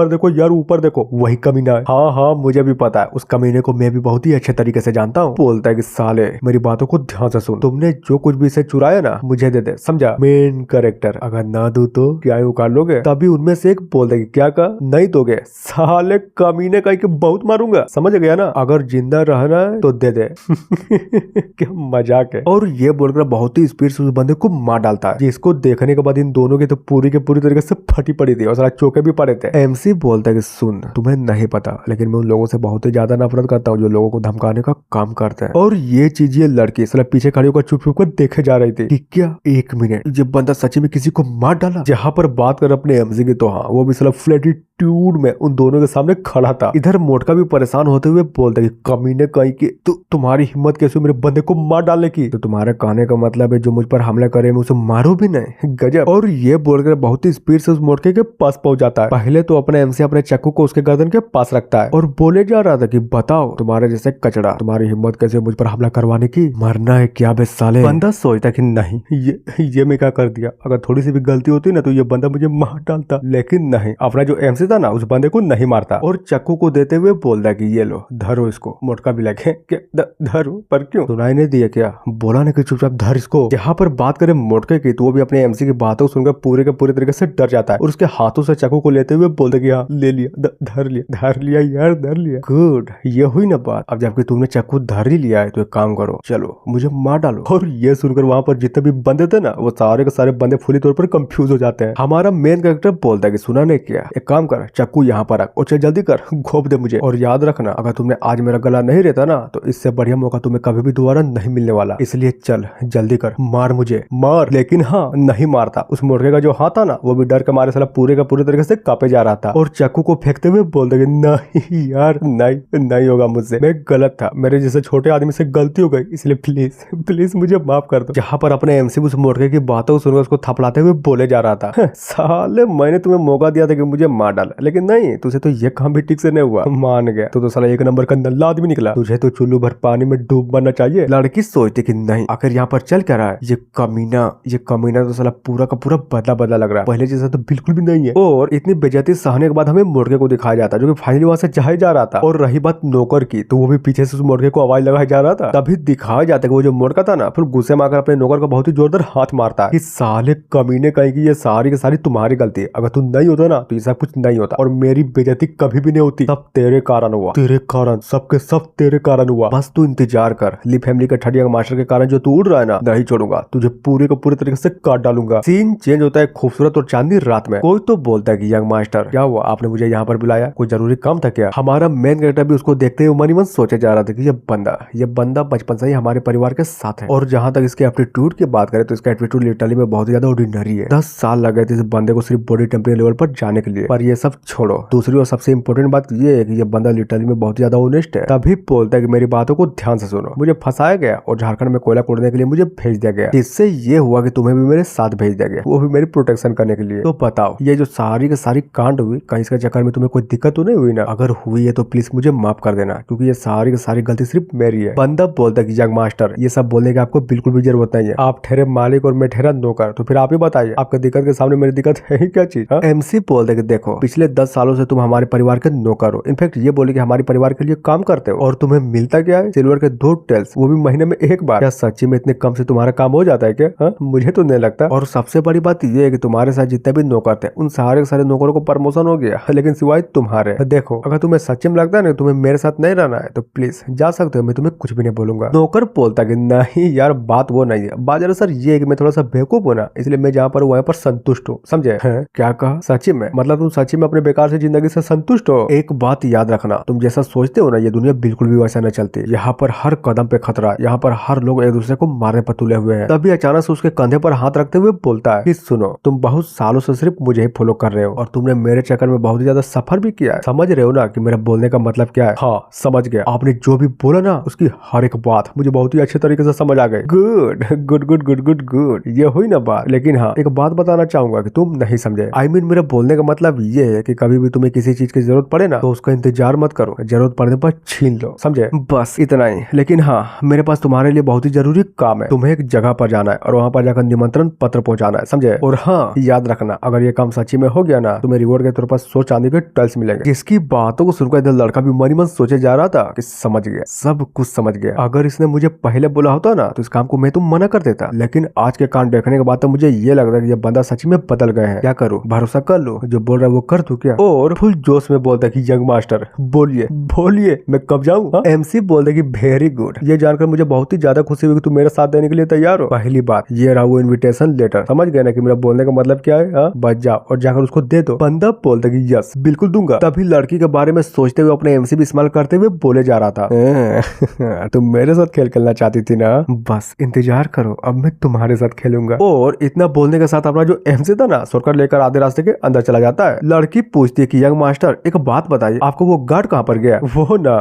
देखो यार, ऊपर देखो, वही कमीना है। हाँ मुझे भी पता है, उस कमीने को मैं भी बहुत ही अच्छे तरीके से जानता हूँ। बोलता है कि साले मेरी बातों को ध्यान से सुन, तुमने जो कुछ भी इसे चुराया ना, मुझे दे दे, समझा? मेन कैरेक्टर, अगर ना दू तो क्या उखाड़ लोगे? तभी उनमें से एक बोलता है कि क्या कहा? नहीं दोगे? साले कमीने का बहुत मारूंगा, समझ गया ना? अगर जिंदा रहना है तो दे दे। क्या मजाक है। और ये बोलकर बहुत ही स्पीड से उस बंदे को मार डालता है, जिसको देखने के बाद इन दोनों की तो पूरी के पूरी तरीके से फटी पड़ी थी और सारा चौके भी पड़े थे। एमसी बोलता है कि सुन, तुम्हें नहीं पता, लेकिन मैं उन लोगों से बहुत ही ज्यादा नफरत करता हूँ जो लोगों को धमकाने का काम करते हैं। और ये चीज ये लड़की साला पीछे खड़ी होकर चुप कर देखे जा रही थी कि क्या एक मिनट, ये बंदा सच्ची में किसी को मार डाला? जहाँ पर बात कर अपने एमसी की, तो हाँ वो भी साला फ्लैटिट्यूड में उन दोनों के सामने खड़ा था। इधर मोटका भी परेशान होते हुए बोलता है कि कमीने कहीं की, तुम्हारी हिम्मत कैसे मेरे बंदे को मार डालने की? तो तुम्हारे कहने का मतलब है जो मुझ पर हमला करे मैं उसे मारो भी नहीं? गजब। और ये बोलकर बहुत ही स्पीड से उस मोटके के पास पहुंच जाता है। पहले तो अपने एमसी अपने चाकू को उसके गर्दन के पास रखता है और बोले जा रहा था कि बताओ, तुम्हारे जैसे कचड़ा, तुम्हारी हिम्मत कैसे मुझ पर हमला करवाने की? मरना है क्या बे साले? बंदा सोचता कि नहीं, ये मैं क्या कर दिया? अगर थोड़ी सी भी गलती होती ना तो ये बंदा मुझे मार डालता, लेकिन नहीं, अपना जो एमसी था ना उस बंदे को नहीं मारता और चाकू को देते हुए बोलता कि ये लो, धरो इसको। मोटका भी लगे धरो, पर क्यों? सुनाई नहीं दिया क्या? बोला नहीं कि चुपचाप धर इसको। यहाँ पर बात करें मोटके की, तो वो भी अपने एमसी की बातों सुनकर पूरे के पूरे तरीके से डर जाता है और उसके हाथों से चाकू को लेते हुए बोलते कि हाँ ले लिया, धर लिया यार, धर लिया। गुड, ये हुई ना बात। अब जबकि तुमने चाकू धर ही लिया है तो एक काम करो, चलो मुझे मार डालो। और ये सुनकर वहाँ पर जितने भी बंदे थे ना, वो सारे के सारे बंदे फुली तौर पर कंफ्यूज हो जाते हैं। हमारा मेन कैरेक्टर बोलता है कि सुना नहीं क्या, एक काम कर, चाकू यहाँ पर रख और चल जल्दी कर, घोप दे मुझे। और याद रखना, अगर तुमने आज मेरा गला नहीं रहता ना तो इससे बढ़िया मौका तुम्हें कभी भी दोबारा नहीं मिलने वाला, इसलिए चल जल्दी कर, मार मुझे, मार। लेकिन हाँ, नहीं मारता। उस मोटके का जो हाथ था ना, वो भी डर के मारे साला पूरे का पूरे तरीके से कांपे जा रहा था और चाकू को फेंकते हुए बोलते कि नहीं यार, नहीं होगा मुझसे, मैं गलत था, मेरे जैसे छोटे आदमी से गलती हो गई, इसलिए प्लीज मुझे माफ कर दो। जहाँ पर अपने एमसी उस मोटके की बातों सुनकर उसको थपलाते हुए बोले जा रहा था, साले मैंने तुम्हें मौका दिया था कि मुझे मार डाला, लेकिन नहीं, तुझे तो ये काम भी ठीक से नहीं हुआ, मान गया। तो साला एक नंबर नंबर का नल्ला आदमी निकला, तुझे तो चुल्लू भर पानी में डूब मरना चाहिए। लड़की सोचती कि नहीं, आखिर यहाँ पर चल क्या रहा है, ये कमीना तो साला पूरा का पूरा बदला बदला लग रहा है, पहले जैसा तो बिल्कुल भी नहीं है। और इतनी बेइज्जती सहने के बाद हमें मुर्गे को दिखाया जाता है, जो कि फाइनली वहां से जाया जा रहा था। और रही बात नौकर की, तो वो भी पीछे से उस मुर्गे को आवाज लगाया जा रहा था। तभी दिखाया जाता है कि वो जो मुर्गा था ना, फिर गुस्से में आकर अपने नौकर को बहुत ही जोरदार हाथ मारता है कि साले कमीने कहीं की ये सारी की सारी तुम्हारी गलती है, अगर तू नहीं होता ना तो ये सब कुछ नहीं होता और मेरी बेइज्जती कभी भी नहीं होती, सब तेरे कारण हुआ, तेरे कारण, सबके सब तेरे कारण हुआ। बस तू इंतजार कर, ली फैमिली के ठडिया मास्टर के कारण जो तू उड़ रहा है ना, नहीं छोड़ूंगा तुझे, पूरे को पूरे तरीके से काट डालूंगा। सीन चेंज होता है खूबसूरत और चांदनी रात में। कोई तो बोलता है कि यंग मास्टर क्या हुआ, आपने मुझे यहाँ पर बुलाया, कोई जरूरी काम था क्या। हमारा मेन कैरेक्टर भी उसको देखते हुए मन ही मन सोचे जा रहा था कि ये बंदा बचपन से ही हमारे परिवार के साथ है। और जहां तक इसके एप्टीट्यूड की बात करें तो इसका एप्टीट्यूड लिटरली में बहुत ही ज्यादा ऑर्डिनरी है। 10 साल लगे थे इस बंदे को सिर्फ बॉडी टेम्परेचर लेवल पर जाने के लिए। पर ये सब छोड़ो, दूसरी और सबसे इंपॉर्टेंट बात ये है कि ये बंदा लिटरली में बहुत ज्यादा ऑनेस्ट है। तभी बोलता है कि मेरी बातों को ध्यान से सुनो, मुझे फंसाया गया और झारखंड में कोयला कोड़ने के लिए मुझे भेज दिया गया, इससे ये हुआ कि तुम्हें भी मेरे साथ भेज दिया गया, वो भी मेरी प्रोटेक्शन करने के लिए। तो बताओ, ये जो सारी की सारी कांड हुई, कहीं इसके चक्कर में तुम्हें कोई दिक्कत तो नहीं हुई ना? अगर हुई है तो प्लीज मुझे माफ कर देना, क्योंकि ये सारी की सारी गलती सिर्फ मेरी है। बंदा बोलता है कि यंग मास्टर, ये सब बोलने की आपको बिल्कुल भी जरूरत नहीं है, आप ठहरे मालिक और मैं ठहरा नौकर, तो फिर आप ही बताइए आपके दिक्कत के सामने मेरी दिक्कत है ही क्या चीज। एमसी बोलते कि देखो, पिछले 10 सालों से तुम हमारे परिवार के नौकर हो, इनफैक्ट ये बोले कि हमारे परिवार के लिए काम करते हो, और तुम्हें मिलता क्या है, सिल्वर के 2 टेल्स, वो भी महीने में 1 बार। क्या सच्ची में इतने कम से तुम्हारा काम हो जाता है क्या? मुझे तो नहीं लगता। और सबसे बड़ी बात ये है कि तुम्हारे साथ जितने भी नौकर थे, उन सारे नौकरों को प्रमोशन हो गया, लेकिन सिवाय तुम्हारे। देखो, अगर तुम्हें सच्ची में लगता है ना तुम्हें मेरे साथ नहीं रहना है, तो प्लीज जा सकते हो, मैं तुम्हें कुछ भी नहीं बोलूंगा। नौकर बोलता कि नहीं यार, बात वो नहीं है, बात दरअसल ये है कि मैं थोड़ा सा बेवकूफ हूं ना, इसलिए मैं जहाँ पर वहाँ पर संतुष्ट हूँ, समझे? क्या कहा? सच्ची में? मतलब तुम सच्ची में अपने बेकार से जिंदगी से संतुष्ट हो? एक बात याद रखना, तुम जैसा सोचते हो ना, ये दुनिया बिल्कुल भी वैसा नहीं चलती। यहाँ पर हर कदम पे खतरा, यहाँ पर हर लोग एक दूसरे को मारने पर तुले हुए हैं। तभी अचानक से उसके कंधे पर हाथ रखते हुए बोलता है कि सुनो, तुम बहुत सालों से सिर्फ मुझे ही फॉलो कर रहे हो और तुमने मेरे चक्कर में बहुत ही ज्यादा सफर भी किया है। समझ रहे हो ना कि मेरा बोलने का मतलब क्या है? हाँ, समझ गया। आपने जो भी बोला ना, उसकी हर एक बात मुझे बहुत ही अच्छे तरीके से समझ आ गई। Good good good good good good, ये हुई ना बात। लेकिन हाँ, एक बात बताना चाहूंगा कि तुम नहीं समझे। I mean, मेरा बोलने का मतलब ये है कि कभी भी तुम्हें किसी चीज की जरूरत पड़े ना, तो उसका इंतजार मत करो, जरूरत पड़ने पर छीन लो, समझे? बस इतना ही। लेकिन हाँ, मेरे पास तुम्हारे लिए बहुत ही जरूरी काम है। तुम्हें एक जगह पर जाना है और वहाँ पर जाकर निमंत्रण पत्र पहुंचाना है, समझे? और हाँ, याद रखना, अगर ये काम सच्ची में हो गया ना, तुम्हें रिवॉर्ड के तौर पर 100 चांदी के टल्स मिलेंगे। जिसकी बातों को सुनकर इधर लड़का भी मन ही मन सोचे जा रहा था कि समझ गया, सब कुछ समझ गया। अगर इसने मुझे पहले बोला होता ना, तो इस काम को मैं तो मना कर देता। लेकिन आज के कांड देखने के बाद तो मुझे ये लग रहा है कि ये बंदा सच्ची में बदल गए हैं। क्या करूँ, भरोसा कर लो, जो बोल रहा है वो कर तू क्या? और फुल जोश में बोलता है कि यंग मास्टर बोलिए बोलिए, मैं कब जाऊँ? एमसी बोलता है कि वेरी गुड, ये जानकर मुझे बहुत ही ज्यादा खुशी हुई कि तू मेरे साथ देने के लिए तैयार हो। पहली बात, ये रहा वो इन्विटेशन लेटर, समझ गए ना कि मेरा बोलने का मतलब क्या है? बच जाओ और जाकर उसको दे दो। बंदा बोलता है कि यस बिल्कुल दूंगा। तभी लड़की के बारे में सोचते हुए अपने एमसी भी इस्तेमाल करते हुए बोले जा रहा था, तुम मेरे साथ खेल खेलना चाहती थी ना, बस इंतजार करो, अब मैं तुम्हारे साथ खेलूंगा। और इतना बोलने के साथ अपना जो एमसी था ना, शॉर्टकट लेकर आधे रास्ते के अंदर चला जाता है। लड़की पूछती है कि यंग मास्टर, एक बात बताइए, आपको वो गार्ड कहाँ पर गया?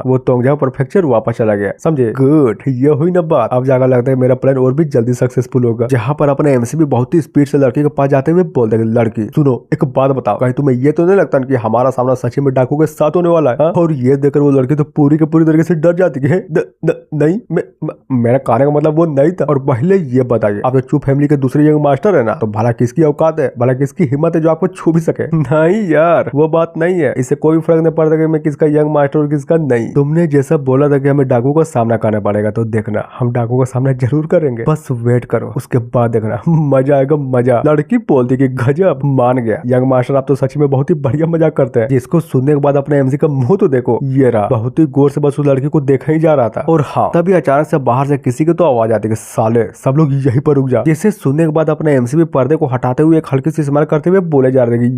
वो तोंगजा प्रीफेक्चर वापस चला गया, समझे? गुड, ये हुई ना बात। अब जाकर लगता है मेरा प्लान और भी जल्दी सक्सेसफुल होगा। जहाँ पर अपने एमसी भी बहुत ही स्पीड से लड़की के पास जाते हुए बोलते हैं, लड़की सुनो, एक बात बताओ, कहीं तुम्हें ये तो नहीं लगता कि हमारा सामना सच्ची में डाकू के साथ होने वाला है? और ये देखकर वो लड़की तो पूरी के पूरी तरीके से डर जाती है। नहीं, मेरा कहने का मतलब वो नहीं था। और पहले ये बताइए, आप चू फैमिली के दूसरे यंग मास्टर है ना, तो भला किसकी औकात है, भला किसकी हिम्मत है जो आपको छू भी सके? नहीं यार, वो बात नहीं है, इससे कोई फर्क नहीं पड़ता कि मैं किसका यंग मास्टर और किसका नहीं। तुमने जैसा बोला था कि हमें डाकू का सामना करना पड़ेगा, तो देखना हम डाकू का सामना जरूर करेंगे, बस वेट करो, उसके बाद देखना मजा आएगा, मजा। लड़की बोलती कि गजब, मान गया यंग मास्टर, आप तो सच में बहुत ही बढ़िया मजाक करते हैं। जिसको सुनने के बाद अपने एमसी का मुंह तो देखो, ये रहा बहुत ही गौर से बस उस लड़की को देखा ही जा रहा था। और हाँ, तभी अचानक से बाहर से किसी की तो आवाज आती है, साले सब लोग यहीं पर रुक जा। जिसे सुनने के बाद अपने एमसी भी पर्दे को हटाते हुए एक हल्की सी स्माइल करते हुए बोले जा रहे हैं,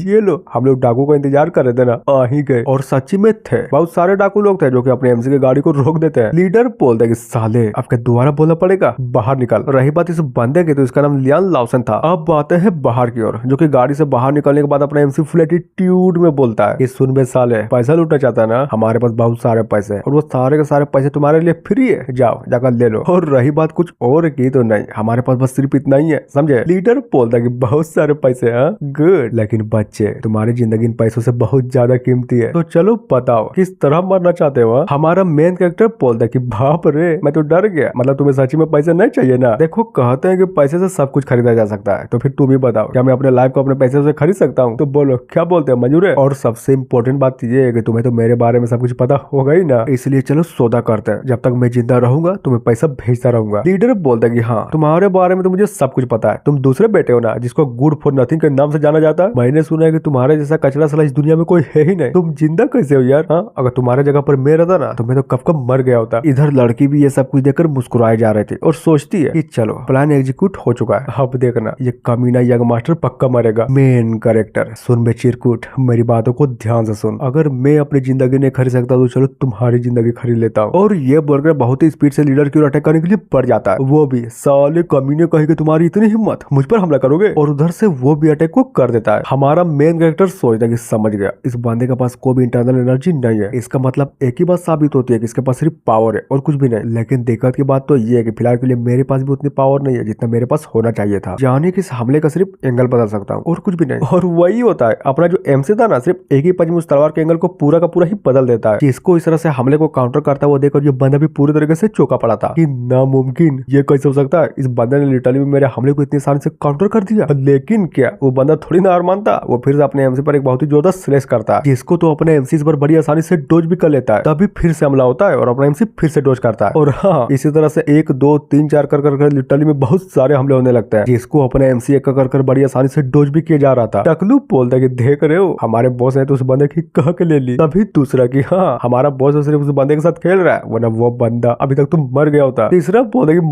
ये लो हम लोग डाकू का इंतजार कर रहे थे ना, आ ही गए। और सच्ची में थे, बहुत सारे डाकू लोग थे जो कि अपने एमसी की गाड़ी को रोक देते हैं। लीडर बोलते कि साले आपके दोबारा बोलना पड़ेगा, बाहर निकल। रही बात इस बंदे की, तो इसका नाम लियान लाउसन था। अब आते हैं बाहर की ओर, जो कि गाड़ी से बाहर निकलने के बाद अपने एमसी फुल एटीट्यूड में बोलता है कि सुन बे साले, पैसा लूटना चाहता है ना, हमारे पास बहुत सारे पैसे और वो सारे के सारे पैसे तुम्हारे लिए फ्री है, जाओ जाकर ले लो। और रही बात कुछ और की, तो नहीं, हमारे पास बस सिर्फ इतना ही है, समझे? लीडर बोलता है कि बहुत सारे पैसे हैं, गुड, लेकिन बच्चे तुम्हारी जिंदगी इन पैसों से बहुत ज्यादा कीमती है, तो चलो बताओ किस तरह मरना चाहते हो? हमारा मेन कैरेक्टर बोलता है कि बाप रे मैं तो डर गया, मतलब तुम्हें सच्ची में पैसे नहीं चाहिए ना? देखो कहते हैं कि पैसे से सब कुछ खरीदा जा सकता है, तो फिर तुम ही बताओ क्या मैं अपने लाइफ को अपने पैसे से खरीद सकता हूँ? तो बोलो क्या बोलते हो, मंजूर है? और सबसे इम्पोर्टेंट बात ये है कि तुम्हें तो मेरे बारे में सब कुछ पता होगा ही ना, इसलिए चलो सौदा करते हैं। जब तक मैं जिंदा रहूंगा तुम्हें पैसा भेजता रहूंगा। लीडर बोलता है कि हाँ तुम्हारे बारे में तो मुझे सब कुछ पता है, तुम दूसरे बेटे हो ना जिसको गुड फॉर नथिंग के नाम से जाना जाता है। मैंने सुना है कि तुम्हारे जैसा कचरा साला इस दुनिया में कोई है ही नहीं, तुम जिंदा कैसे हो यार? हाँ अगर तुम्हारे जगह पर मैं रहता ना तो मैं तो कब कब मर गया होता। इधर लड़की भी ये सब कुछ देखकर मुस्कुराए जा रहे थे और सोचती है कि चलो प्लान एग्जीक्यूट हो चुका है, अब देखना ये कमीना यंग मास्टर पक्का मरेगा। मेन कैरेक्टर सुन बे चिरकुट, मेरी बातों को ध्यान से सुन, अगर मैं अपनी जिंदगी नहीं खरीद सकता तो चलो तुम्हारी जिंदगी खरीद लेता हूँ। और ये बोलकर बहुत ही स्पीड से लीडर की ओर अटैक करने के लिए बढ़ जाता है। वो भी साले कमीने कहेंगे तुम्हारी इतनी हिम्मत, मुझ पर हमला करोगे? और उधर से वो भी अटैक को कर देता है। हमारा मेन कैरेक्टर सोचता है कि समझ गया इस बंदे के पास कोई भी इंटरनल एनर्जी नहीं है, इसका मतलब एक ही बात साबित होती है कि इसके पास सिर्फ पावर है और कुछ भी नहीं। लेकिन दिक्कत की बात तो ये है कि फिलहाल के लिए मेरे पास भी उतनी पावर नहीं है जितना मेरे पास होना चाहिए था, यानी कि इस हमले का सिर्फ एंगल बदल सकता हूँ और कुछ भी नहीं। और वही होता है अपना जो एमसी था ना, सिर्फ एक ही पंच में उस तलवार के एंगल को पूरा का पूरा ही बदल देता है। जिसको इस तरह से हमले को काउंटर करता हुआ देखकर ये बंदा भी पूरी तरीके से चौंका पड़ा था कि नामुमकिन, ये कैसे हो सकता है? इस बंदे ने लिटरली मेरे हमले को इतनी आसानी से काउंटर कर दिया। लेकिन क्या वो बंदा थोड़ी ना हार मानता, वो फिर से अपने एमसी पर एक बहुत ही जोरदार स्लैश करता है, जिसको तो अपने एमसी पर बड़ी आसानी से डोज भी कर लेता है। तभी फिर से हमला होता है और अपना एमसी फिर से डोज करता है। और हाँ इसी तरह से 1 2 3 4 कर लिटरली में बहुत सारे हमले होने लगते हैं, जिसको अपने एमसी एक कर बड़ी आसानी से डोज भी किया जा रहा था। टकलू बोलता है कि देख रहे हो हमारे बॉस ने तो उस बंदे की कह के ले ली। तभी दूसरा कि हाँ हमारा बॉस सिर्फ उस बंदे के साथ खेल रहा है, वरना वो बंदा अभी तक तुम मर गया होता। तीसरा बोलता है कि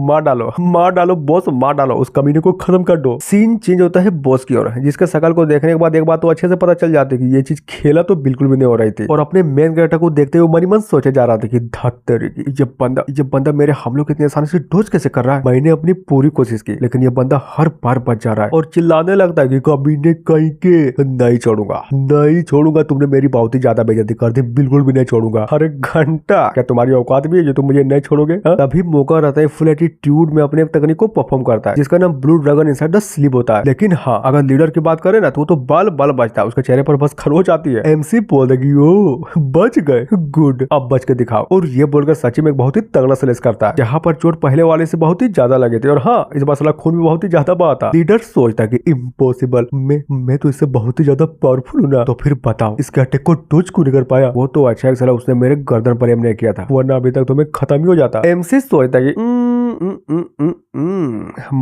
मार डालो बॉस, मार डालो उस कमीने को, खत्म कर दो। सीन चेंज होता है बॉस की ओर, जिसके शकल को देखने के बाद एक बात तो अच्छे से पता चल जाती है कि ये चीज खेला तो बिल्कुल भी नहीं हो रही थी। और अपने मेन कैरेक्टर को देखते हुए मन ही मन सोचे जा रहा था कि ये बंदा मेरे हमलों को इतनी आसानी से डोज कैसे कर रहा है? मैंने अपनी पूरी कोशिश की लेकिन ये बंदा हर बार बच जा रहा है और चिल्लाने लगता है कि कमीने कहीं के नहीं छोड़ूंगा, तुमने मेरी बहुत ही ज्यादा बेइज्जती कर दी, बिल्कुल भी नहीं छोड़ूंगा। हर एक घंटा क्या तुम्हारी औकात भी है जो तुम मुझे नहीं छोड़ोगे? तभी मौका रहता है फुल एटीट्यूड में अपने तकनीक को परफॉर्म करता है, जिसका नाम blue dragon inside the sleep होता है। लेकिन हाँ अगर लीडर की बात करें ना तो वो तो बाल बचता है, उसके चेहरे पर बस खरोच आती है। एमसी बोल देगी ओ बच गए, गुड अब बच के दिखाओ। और ये बोलकर सची में बहुत ही तगड़ा स्लेस करता है, जहाँ पर चोट पहले वाले से बहुत ही ज्यादा लगे थे। और हाँ इस बार साला खून भी बहुत ही ज्यादा बहा था। लीडर सोचता है कि इम्पॉसिबल, मैं तो इससे बहुत ही ज्यादा पावरफुल हूँ ना, तो फिर बताओ इसके अटैक को डोज क्यों नहीं कर पाया? वो तो अच्छा है साला उसने मेरे गर्दन पर एम नहीं किया था, वरना अभी तक तो मैं खत्म ही हो जाता। एमसी सोचता है कि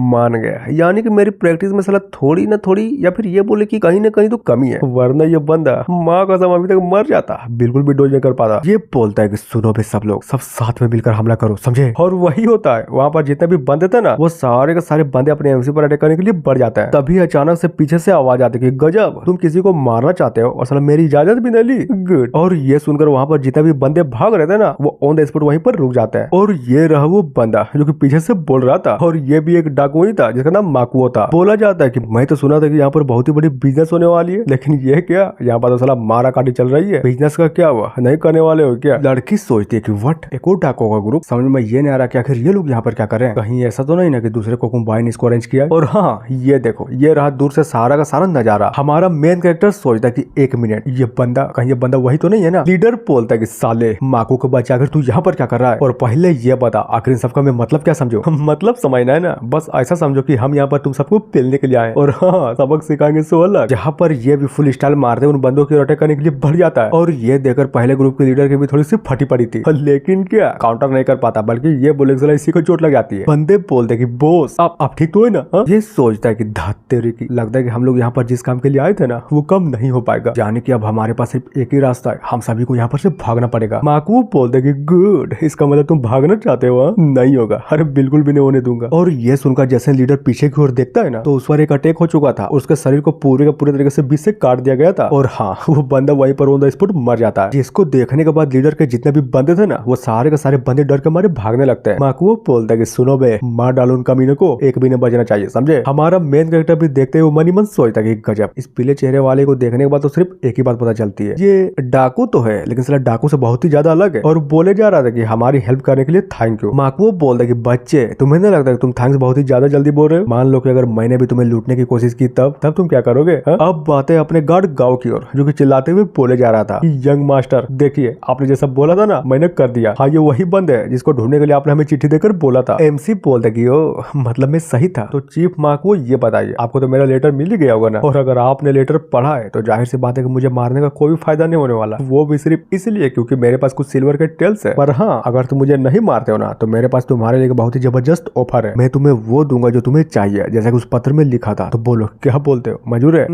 मान गया, यानी कि मेरी प्रैक्टिस में साला थोड़ी ना थोड़ी या फिर ये बोले कि कहीं ना कहीं तो कमी है, वरना ये बंदा माँ कसम अभी तक मर जाता, बिल्कुल भी डोज नहीं कर पाता। ये बोलता है कि सुनो भी सब लोग, सब साथ में मिलकर हमला करो, समझे? और वही होता है, वहाँ पर जितने भी बंदे थे ना वो सारे के सारे बंदे अपने एमसी पर अटैक करने के लिए बढ़ जाता है। तभी अचानक से पीछे से आवाज आती है कि गजब, तुम किसी को मारना चाहते हो और साला मेरी इजाजत भी नहीं ली, गुड। और ये सुनकर वहाँ पर जितने भी बंदे भाग रहे थे ना वो ऑन द स्पॉट वहीं पर रुक जाते हैं। और ये रहा वो बंदा जो कि पीछे से बोल रहा था, और ये भी एक डाकू ही था जिसका नाम माकुओ था। बोला जाता है कि मैं तो सुना था कि यहाँ पर बहुत ही बड़ी बिजनेस होने वाली है, लेकिन ये क्या, यहाँ पर तो साला मारा काटी चल रही है, बिजनेस का क्या हुआ, नहीं करने वाले हो क्या? लड़की सोचती है कि व्हाट, एक और डाकुओं का ग्रुप, समझ में ये नहीं आ रहा कि आखिर ये लोग यहाँ पर क्या कर रहे हैं, कहीं ऐसा तो नहीं ना कि दूसरे को कंबाइन इसको अरेंज किया है। और हाँ ये देखो, ये रहा दूर से सारा का सारा नजारा। हमारा मेन कैरेक्टर सोचता है कि 1 मिनट, ये बंदा कहीं ये बंदा वही तो नहीं है ना? लीडर बोलता है कि साले माकू को बचा कर तू यहाँ पर क्या कर रहा है, और पहले ये बता आखिर इन सबका मैं मतलब क्या समझो? मतलब समझना है ना, बस ऐसा समझो कि हम यहाँ पर तुम सबको पेलने के लिए आए और हाँ सबक सिखाएंगे सो अलग। जहाँ पर ये भी फुल स्टाइल मारते उन बंदों की अटैक करने के लिए बढ़ जाता है। और ये देखकर पहले ग्रुप के लीडर की भी थोड़ी सी फटी पड़ी थी, लेकिन क्या काउंटर नहीं कर पाता, बल्कि ये बोले इसी को चोट लग जाती है। बंदे बोलते कि बॉस आप ठीक तो है ना? ये सोचता है कि धत्तेरी की, लगता है कि हम लोग यहाँ पर जिस काम के लिए आए थे ना वो कम नहीं हो पाएगा, यानी कि अब हमारे पास सिर्फ एक ही रास्ता है, हम सभी को यहाँ पर से भागना पड़ेगा। माकू बोलते कि गुड, इसका मतलब तुम भागना चाहते हो? नहीं होगा, अरे बिल्कुल भी नहीं होने दूंगा। और ये सुनकर जैसे लीडर पीछे की ओर देखता है ना तो उस पर एक अटैक हो चुका था, उसके शरीर को पूरे का पूरे तरीके से बीच से काट दिया गया था। और हाँ वो बंदा वहीं पर ऑन द स्पॉट मर जाता है, जिसको देखने के बाद लीडर के जितने भी बंदे थे ना वो सारे के सारे बंदे डर के मारे भागने लगते हैं। माकू बोलता है कि सुनो बे, मार डालो उन कमीने को, एक भी नहीं बचना चाहिए, समझे? हमारा मेन कैरेक्टर भी देखते हुए मन ही मन सोचता है कि गजब, इस पीले चेहरे वाले को देखने के बाद तो सिर्फ एक ही बात पता चलती है, ये डाकू तो है लेकिन साला डाकू से बहुत ही ज्यादा अलग है। और बोले जा रहा था कि हमारी हेल्प करने के लिए थैंक यू। माकू बोलता है कि बच्चे तुम्हें नहीं लगता कि तुम थैंक्स बहुत ही ज्यादा जल्दी बोल रहे हो? मान लो कि अगर मैंने भी तुम्हें लूटने की कोशिश की तब तुम क्या करोगे? अब बातें अपने गार्ड गांव की ओर जो कि चिल्लाते हुए बोले जा रहा था कि यंग मास्टर देखिए आपने जैसा बोला था ना मैंने कर दिया। हाँ ये वही बंद है जिसको ढूंढने के लिए आपने हमें चिट्ठी देकर बोला था। एमसी बोलते कि ओ मतलब मैं सही था। तो चीफ मार्क वो ये बताइए आपको तो मेरा लेटर मिल ही गया होगा ना, और अगर आपने लेटर पढ़ा है तो जाहिर सी बात है कि मुझे मारने का कोई फायदा नहीं होने वाला, वो भी सिर्फ इसलिए क्योंकि मेरे पास कुछ सिल्वर के टेल्स है। पर हाँ अगर तुम मुझे नहीं मारते हो ना तो मेरे पास तुम्हारे लिए बहुत ही जबरदस्त ऑफर है। मैं तुम्हें वो दूंगा जो तुम्हें चाहिए, जैसा कि उस पत्र में लिखा था। तो बोलो क्या बोलते हो? मंजूर है?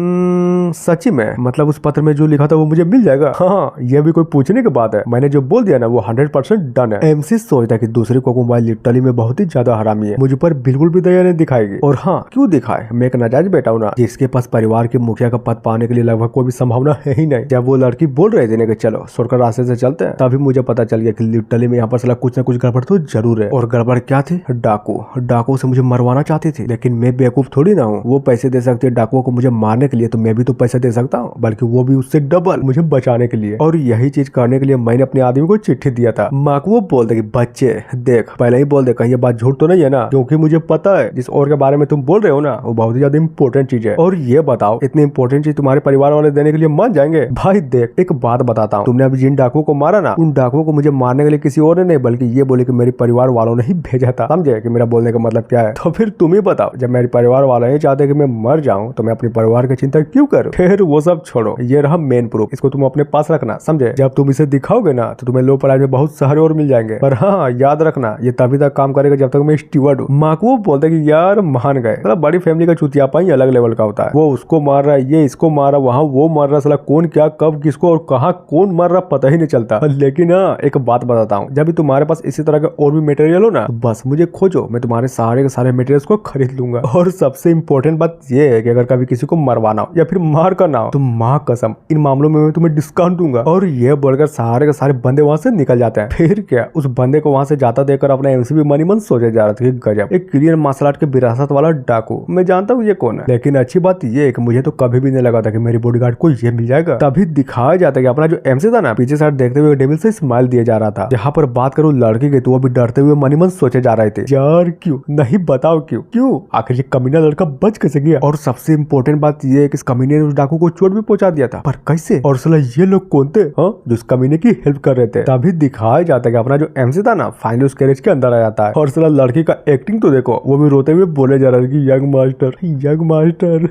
सच्ची में मतलब उस पत्र में जो लिखा था वो मुझे मिल जाएगा? हाँ ये भी कोई पूछने की बात है, मैंने जो बोल दिया ना वो 100% डन है। एमसी सोचता कि दूसरी कोकुम्बाई लिटरली में बहुत ही ज्यादा हरामी है, मुझ पर बिल्कुल भी दया नहीं दिखाएगी। और हाँ क्यों दिखाए, मैं एक नाजायज बेटा हूँ ना जिसके पास परिवार के मुखिया का पद पाने के लिए लगभग कोई भी संभावना है ही नहीं। जब वो लड़की बोल रही थी ना कि चलो शॉर्टकट रास्ते से चलते हैं, तभी मुझे पता चल गया कि लिटरली में यहाँ पर साला कुछ न कुछ गड़बड़ तो जरूर है। और गड़बड़ क्या थी? डाकू से मुझे मरवाना चाहती थी, लेकिन मैं बेवकूफ थोड़ी ना हूँ। वो पैसे दे सकती है डाकुओं को मुझे मारने के लिए, तो मैं भी तो पैसे दे सकता हूँ, बल्कि वो भी उससे डबल मुझे बचाने के लिए। और यही चीज करने के लिए मैंने अपने आदमी को चिट्ठी दिया था। माँ को वो बोलते कि बच्चे देख पहले ही बोल दे कहीं ये बात झूठ तो नहीं है ना, क्योंकि मुझे पता है जिस और के बारे में तुम बोल रहे हो ना वो बहुत ही ज्यादा इंपॉर्टेंट चीज है। और ये बताओ इतनी इंपॉर्टेंट चीज तुम्हारे परिवार वाले देने के लिए मान जाएंगे? भाई देख एक बात बताता हूँ, तुमने अभी जिन डाकुओं को मारा ना उन डाकुओं को मुझे मारने के लिए किसी और ने नहीं बल्कि ये बोले कि मेरे परिवार वालों ने ही भेजा था। समझे कि मेरा बोलने का मतलब क्या है? तो फिर तुम ही बताओ, जब मेरे परिवार वाले ही चाहते कि मैं मर जाऊं तो मैं अपने परिवार की चिंता क्यों करूं? फिर वो सब छोड़ो, ये रहा मेन प्रूफ, इसको तुम अपने पास रखना। समझे? जब तुम इसे दिखाओगे ना तो तुम्हें लो प्राइस में बहुत सहारे और मिल जाएंगे। पर हाँ याद रखना ये तभी तक काम करेगा जब तक मैं स्टीवर्ड हूँ। माँ को बोलते कि यार मान गए, मतलब बड़ी फैमिली का चुतियापा ही अलग लेवल का होता है। वो उसको मार रहा है, ये इसको मार रहा, वहाँ वो मार रहा, साला कौन क्या कब किसको और कहाँ कौन मार रहा पता ही नहीं चलता। लेकिन हाँ एक बात बताता हूँ, जब भी तुम्हारे पास इसी तरह का और भी मटेरियल हो ना तो बस मुझे खोजो, मैं तुम्हारे सारे के सारे मटेरियल्स को खरीद लूंगा। और सबसे इम्पोर्टेंट बात ये है कि अगर कभी किसी को मरवाना हो या फिर मार करना हो तो माँ कसम इन मामलों में मैं तुम्हें डिस्काउंट दूंगा। और ये बोलकर सारे के सारे बंदे वहाँ से निकल जाते हैं। फिर क्या उस बंदे को वहाँ से जाता देखकर अपना एमसी भी मनी मन सोचे जा रहा था कि गजब एक क्लियर मार्शल आर्ट के विरासत वाला डाकू, मैं जानता हूँ ये कौन है। लेकिन अच्छी बात ये है कि मुझे तो कभी भी नहीं लगा था कि मेरी बॉडीगार्ड को ये मिल जाएगा। तभी दिखाया जाता है कि अपना जो एमसी था ना पीछे साइड देखते हुए डेविल से स्माइल दिए जा रहा था। जहाँ पर बात करूँ लड़की की तो वो भी डरते हुए मनी मन सोचे जा रहे थे यार क्यों नहीं बताओ क्यों आखिर ये कमीना लड़का बच कैसे गया। और सबसे इम्पोर्टेंट बात ये है कि इस कमीने ने उस डाकू को चोट भी पहुंचा दिया था, पर कैसे? और साला ये लोग कौन थे जो इस कमीने की हेल्प कर रहे थे? तभी दिखाया जाता है कि अपना जो एमसी था ना फाइनली उस कैरेज के अंदर आ जाता है। और साला लड़की का एक्टिंग तो देखो, वो भी रोते हुए बोले जा रहा था कि यंग मास्टर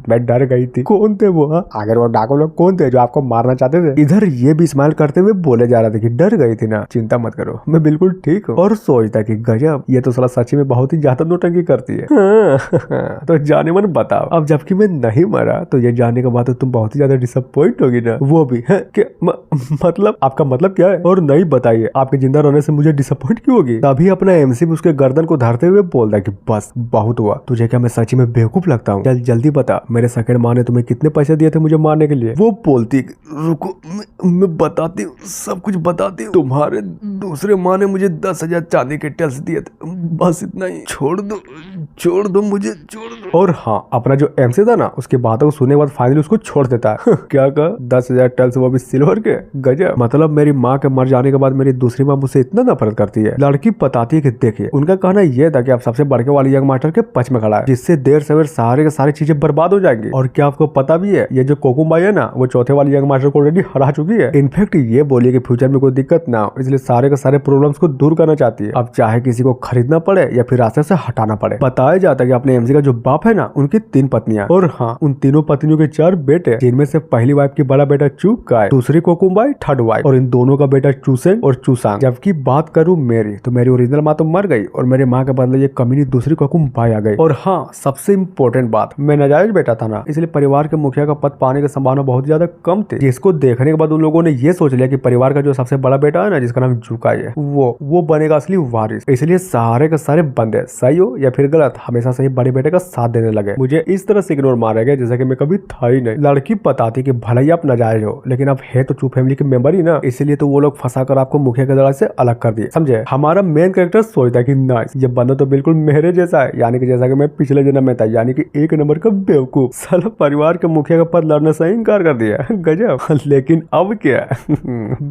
मैं डर गई थी। कौन थे वो? अगर वो डाकू लोग कौन थे जो आपको मारना चाहते थे? इधर ये भी स्माइल करते हुए बोले जा रहा था कि डर गई थी ना, चिंता मत करो मैं बिल्कुल ठीक हूँ। और सोचता कि गजब ये तो साला सच्ची में बहुत ही ज्यादा नौटंकी करती है। तो जाने मन बताओ, अब जबकि मैं नहीं मरा तो ये जानने के बाद तो तुम बहुत ही ज्यादा डिसअपॉइंट होगी ना, वो भी है कि मतलब आपका मतलब क्या है? और नहीं बताइए आपके जिंदा रहने से मुझे डिसअपॉइंट क्यों होगी? तभी अपना एमसी उसके गर्दन को धरते हुए बोलता कि बस बहुत हुआ, तुझे क्या मैं सच्ची में बेवकूफ लगता हूँ? चल जल्दी बता मेरे सेकंड माँ ने तुम्हें कितने पैसे दिए थे मुझे मारने के लिए? वो बोलती रुको मैं बताती हूँ, सब कुछ बताती हूँ। तुम्हारे दूसरे माँ ने मुझे 10,000 चांदी के टेल्स दिए थे, बस इतना ही। छोड़ दो मुझे, छोड़ दो। और हाँ अपना जो एमसी था ना उसकी बातों को सुनने के बाद फाइनली उसको छोड़ देता है। क्या कहा? 10,000 टेल्स, वो भी सिल्वर के? गजब, मतलब मेरी माँ के मर जाने के बाद मेरी दूसरी माँ मुझसे इतना नफरत करती है। लड़की बताती है कि देखिए उनका कहना यह था कि आप सबसे बड़के वाले यंग मास्टर के पक्ष में खड़ा है, जिससे देर सवेर सारे के सारी चीजें बर्बाद हो जाएंगी। और क्या आपको पता भी है ये जो कोकुम्बाई है ना वो चौथे वाले यंग मास्टर को ऑलरेडी हरा चुकी है। इनफैक्ट ये बोली कि फ्यूचर में कोई दिक्कत ना हो, इसलिए सारे के सारे प्रॉब्लम्स को दूर करना चाहती है। अब चाहे किसी को खरीदना पड़े या फिर रास्ते से हटाना पड़े। बताया जाता है कि अपने एमसी का जो बाप है ना उनकी 3 पत्नियां, और हाँ उन तीनों पत्नियों के 4 बेटे, जिनमें से पहली वाइफ की बड़ा बेटा चूकाई, दूसरी कोकुम्बाई, थर्ड वाइफ, और इन दोनों का बेटा चूसेंग और चूसांग। जबकि बात करूं मेरी तो मेरी ओरिजिनल माँ तो मर गई और मेरे माँ के बदले ये कमीनी दूसरी कोकुम्बाई आ गई। और हाँ सबसे इम्पोर्टेंट बात, मैं नाजायज बेटा था ना, इसलिए परिवार के मुखिया का पद पाने की संभावना बहुत ज्यादा कम थी। जिसको देखने के बाद उन लोगों ने ये सोच लिया कि परिवार का जो सबसे बड़ा बेटा है ना जिसका नाम चूकाई है वो बनेगा असली वारिस। इसलिए सारे के सारे बंदे सही हो या फिर गलत हमेशा से ही बड़े बेटे का साथ देने लगे। मुझे इस तरह से इग्नोर मारा गया जैसा कि मैं कभी था ही नहीं। लड़की बताती कि भले ही आप नाजायज हो लेकिन आप है तो चू फैमिली के मेंबर ही ना, इसलिए तो वो लोग फंसा कर आपको मुखिया के दलाल से अलग कर दिए। समझे? हमारा मेन कैरेक्टर सोचता है कि नाइस ये बंदा तो बिल्कुल मेरे जैसा है, यानी कि जैसा कि मैं पिछले जन्म में था, यानी कि एक नंबर का बेवकूफ। साला परिवार के मुखिया का पद लड़ने से इनकार कर दिया, गजब। लेकिन अब क्या?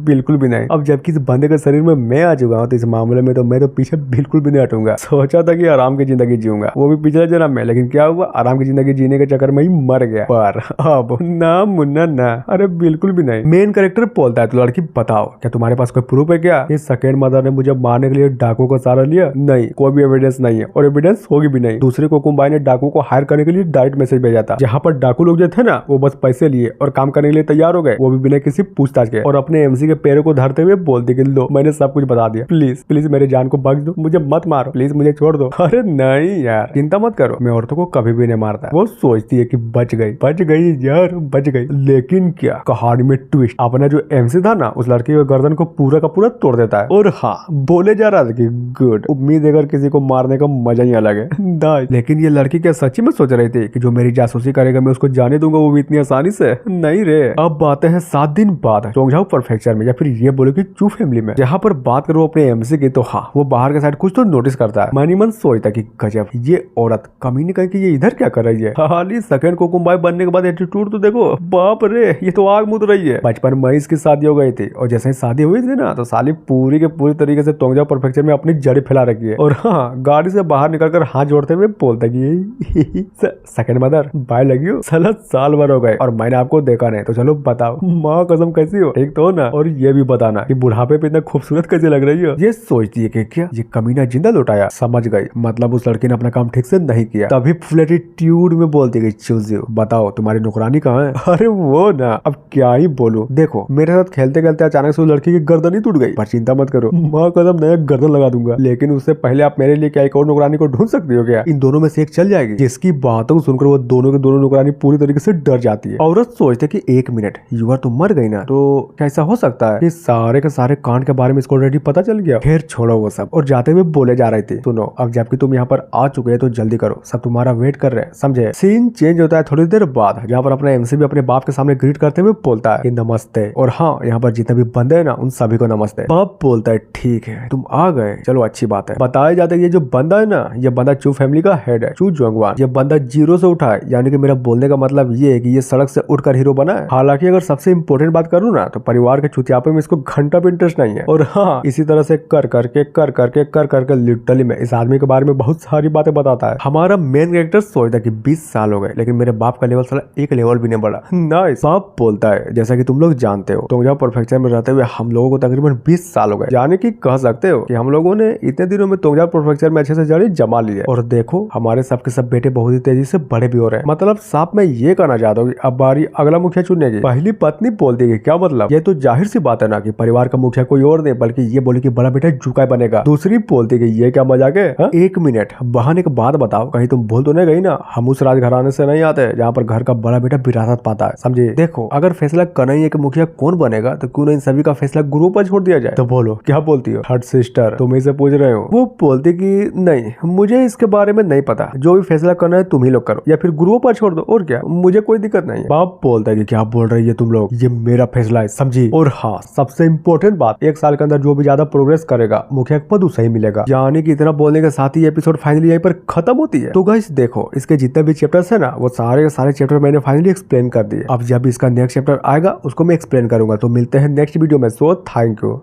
बिल्कुल भी नहीं। अब जबकि इस बंदे के शरीर में मैं आ चुका हूँ तो इस मामले में तो मैं तो पीछे बिल्कुल भी नहीं हटूंगा। सोचा था कि आराम की जिंदगी जीऊंगा, वो भी पिछले जन्म में, लेकिन क्या हुआ, आराम की जिंदगी जीने के चक्कर में ही मर गया। पर अब ना मुन्ना ना, अरे बिल्कुल भी नहीं। मेन कैरेक्टर बोलता है तो लड़की बताओ क्या तुम्हारे पास कोई प्रूफ है क्या, इस सेकंड मदर ने मुझे मारने के लिए डाकू का सहारा लिया? नहीं, कोई भी एविडेंस नहीं है और एविडेंस होगी भी नहीं। दूसरे कोकुम्बाई ने डाकू को हायर करने के लिए डायरेक्ट मैसेज भेजा था, जहाँ पर डाकू लोग जो थे ना वो बस पैसे लिए और काम करने के लिए तैयार हो गए, वो भी बिना किसी पूछताछ के, और अपने एमसी के पैरों को धरते हुए बोलते कि लो मैंने सब कुछ बता दिया, प्लीज प्लीज मेरे जान को बख्श दो, मुझे मत मारो, प्लीज मुझे छोड़ दो। अरे नहीं यार, चिंता मत करो, मैं औरतों को कभी भी नहीं मारता। वो सोचती है कि बच गई यार, बच गई। लेकिन क्या कहानी में ट्विस्ट, अपना जो एमसी था ना उस लड़की के गर्दन को पूरा का पूरा तोड़ देता है। और हाँ, बोले जा रहा था कि गुड, उम्मीद अगर किसी को मारने का मजा ही अलग है। लेकिन ये लड़की क्या सच्ची में सोच रही थी कि जो मेरी जासूसी करेगा मैं उसको जाने दूंगा वो भी इतनी आसानी से? नहीं रे। अब बातें हैं 7 दिन बाद चोंगझाओ प्रेफेक्चर में, या फिर ये बोले कि चू फैमिली में, जहाँ पर बात करो अपने एमसी की, तो हाँ वो बाहर के साइड कुछ तो नोटिस करता है। मन ही मन सोचता कि गजब, ये औरत कमीनी कहीं कि ये इधर क्या कर रही है। हाली सेकंड कोकुम्बाई बनने के बाद एटीट्यूड तो देखो, बाप रे ये तो आग मुद रही है। बचपन में इसकी शादी हो गई थी और जैसे ही शादी हुई थी ना तो साली पूरी के पूरी तरीके से चोंगझाओ प्रेफेक्चर में अपनी जड़ी फैला रखी है। और हाँ, गाड़ी से बाहर निकलकर हाथ जोड़ते हुए बोलता कि सेकंड मदर बाय लगी हो, साल भर हो गए और मैंने आपको देखा नहीं, तो चलो बताओ माँ कसम कैसी हो, ठीक तो ना, और ये भी बताना कि बुढ़ापे पे इतना खूबसूरत कैसे लग रही हो। ये सोचती है कि क्या ये कमीना जिंदा लौटाया, समझ गई, मतलब उस लड़की ने अपना काम ठीक से नहीं किया। तभी फुल एटीट्यूड में बोलती गई, चूज यू, बताओ तुम्हारी नौकरानी कहाँ है? अरे वो ना, अब क्या ही बोलूं, देखो मेरे साथ खेलते खेलते अचानक से उस लड़की की गर्दन ही टूट गई, पर चिंता मत करो, माँ कसम नया गर्दन लगा दूंगा, लेकिन उससे पहले आप मेरे लिए क्या एक और नौकरानी को ढूंढ सकती हो क्या? इन दोनों में से एक चल जाएगी। जिसकी बातों को सुनकर वो दोनों के दोनों नौकरानी पूरी तरीके से डर जाती है। औरत सोचते कि एक मिनट, युवा तो मर गई ना, तो क्या ऐसा हो सकता है कि सारे के सारे कांड के बारे में इसको ऑलरेडी पता चल गया? फिर छोड़ो वो सब, और जाते हुए बोले जा रहे थे, सुनो अब जबकि तुम यहाँ पर आ चुके हैं तो जल्दी करो, सब तुम्हारा वेट कर रहे हैं, समझे? सीन चेंज होता है थोड़ी देर बाद, जहाँ पर अपना एमसी भी अपने बाप के सामने ग्रीट करते हुए बोलता है नमस्ते, और हाँ यहाँ पर जितने भी बंदे हैं ना उन सभी को नमस्ते। बाप बोलता है ठीक है तुम आ गए, चलो अच्छी बात है। बताया जाता है ये जो बंदा है ना, ये बंदा चू फैमिली का हेड है, चू जोंगवान। ये बंदा जीरो से उठा है, यानी कि मेरा बोलने का मतलब ये है कि ये सड़क से उठकर हीरो बना है। हालांकि अगर सबसे इंपॉर्टेंट बात करूँ ना तो परिवार के चुतियापे में इसको घंटा भी इंटरेस्ट नहीं है। और हाँ, इसी तरह से कर करके लिटरली में इस आदमी के बारे में बहुत सारी बातें बताता है। हमारा मेन कैरेक्टर सोचता है कि 20 साल हो गए लेकिन मेरे बाप का लेवल साला एक लेवल भी नहीं बढ़ा। नाइस। बाप बोलता है जैसा कि तुम लोग जानते हो चोंगझाओ प्रेफेक्चर में रहते हुए हम लोगों को तकरीबन 20 साल हो गए, यानी कि कह सकते हो कि हम लोगों ने इतने दिनों में चोंगझाओ प्रेफेक्चर में अच्छे से जड़ी जमा ली है। और देखो हमारे सबके सब बेटे बहुत ही तेजी से बड़े भी हो रहे हैं। मतलब साफ मैं ये कहना चाहता हूँ कि अब बारी अगला मुखिया चुनने की। पहली पत्नी बोलती है क्या मतलब, ये तो जाहिर सी बात है ना कि परिवार का मुखिया कोई और नहीं बल्कि ये बोले कि बड़ा बेटा जुकाई बनेगा। दूसरी बोलती है ये क्या मजाक है? एक मिनट, बहाने के बाद बताओ, कहीं तुम भूल तो नहीं गई ना हम उस राजघराने से नहीं आते जहाँ पर घर का बड़ा बेटा विरासत पाता है, समझे? देखो अगर फैसला करना ही है कि मुखिया कौन बनेगा तो क्यों नहीं सभी का फैसला गुरु पर छोड़ दिया जाए। तो बोलो क्या बोलती हो? थर्ड सिस्टर तुम इसे पूछ रहे हो? वो बोलती कि नहीं मुझे इसके बारे में नहीं पता, जो भी फैसला करना है तुम ही लोग करो या फिर गुरुओं पर छोड़ दो, और क्या मुझे कोई दिक्कत नहीं है। बाप बोलता है कि क्या बोल रही है तुम लोग, ये मेरा फैसला है, समझी? और हाँ सबसे इम्पोर्टेंट बात, 1 साल के अंदर जो भी ज्यादा प्रोग्रेस करेगा मुखिया का पद उसे ही मिलेगा। यानी कि इतना बोलने के साथ ही एपिसोड फाइनली यहीं पर खत्म होती है। तो गाइस देखो इसके जितने भी चैप्टर्स है ना वो सारे के सारे चैप्टर मैंने फाइनली एक्सप्लेन कर दिए। अब जब इसका नेक्स्ट चैप्टर आएगा उसको मैं एक्सप्लेन करूंगा। तो मिलते हैं नेक्स्ट वीडियो में। So thank you.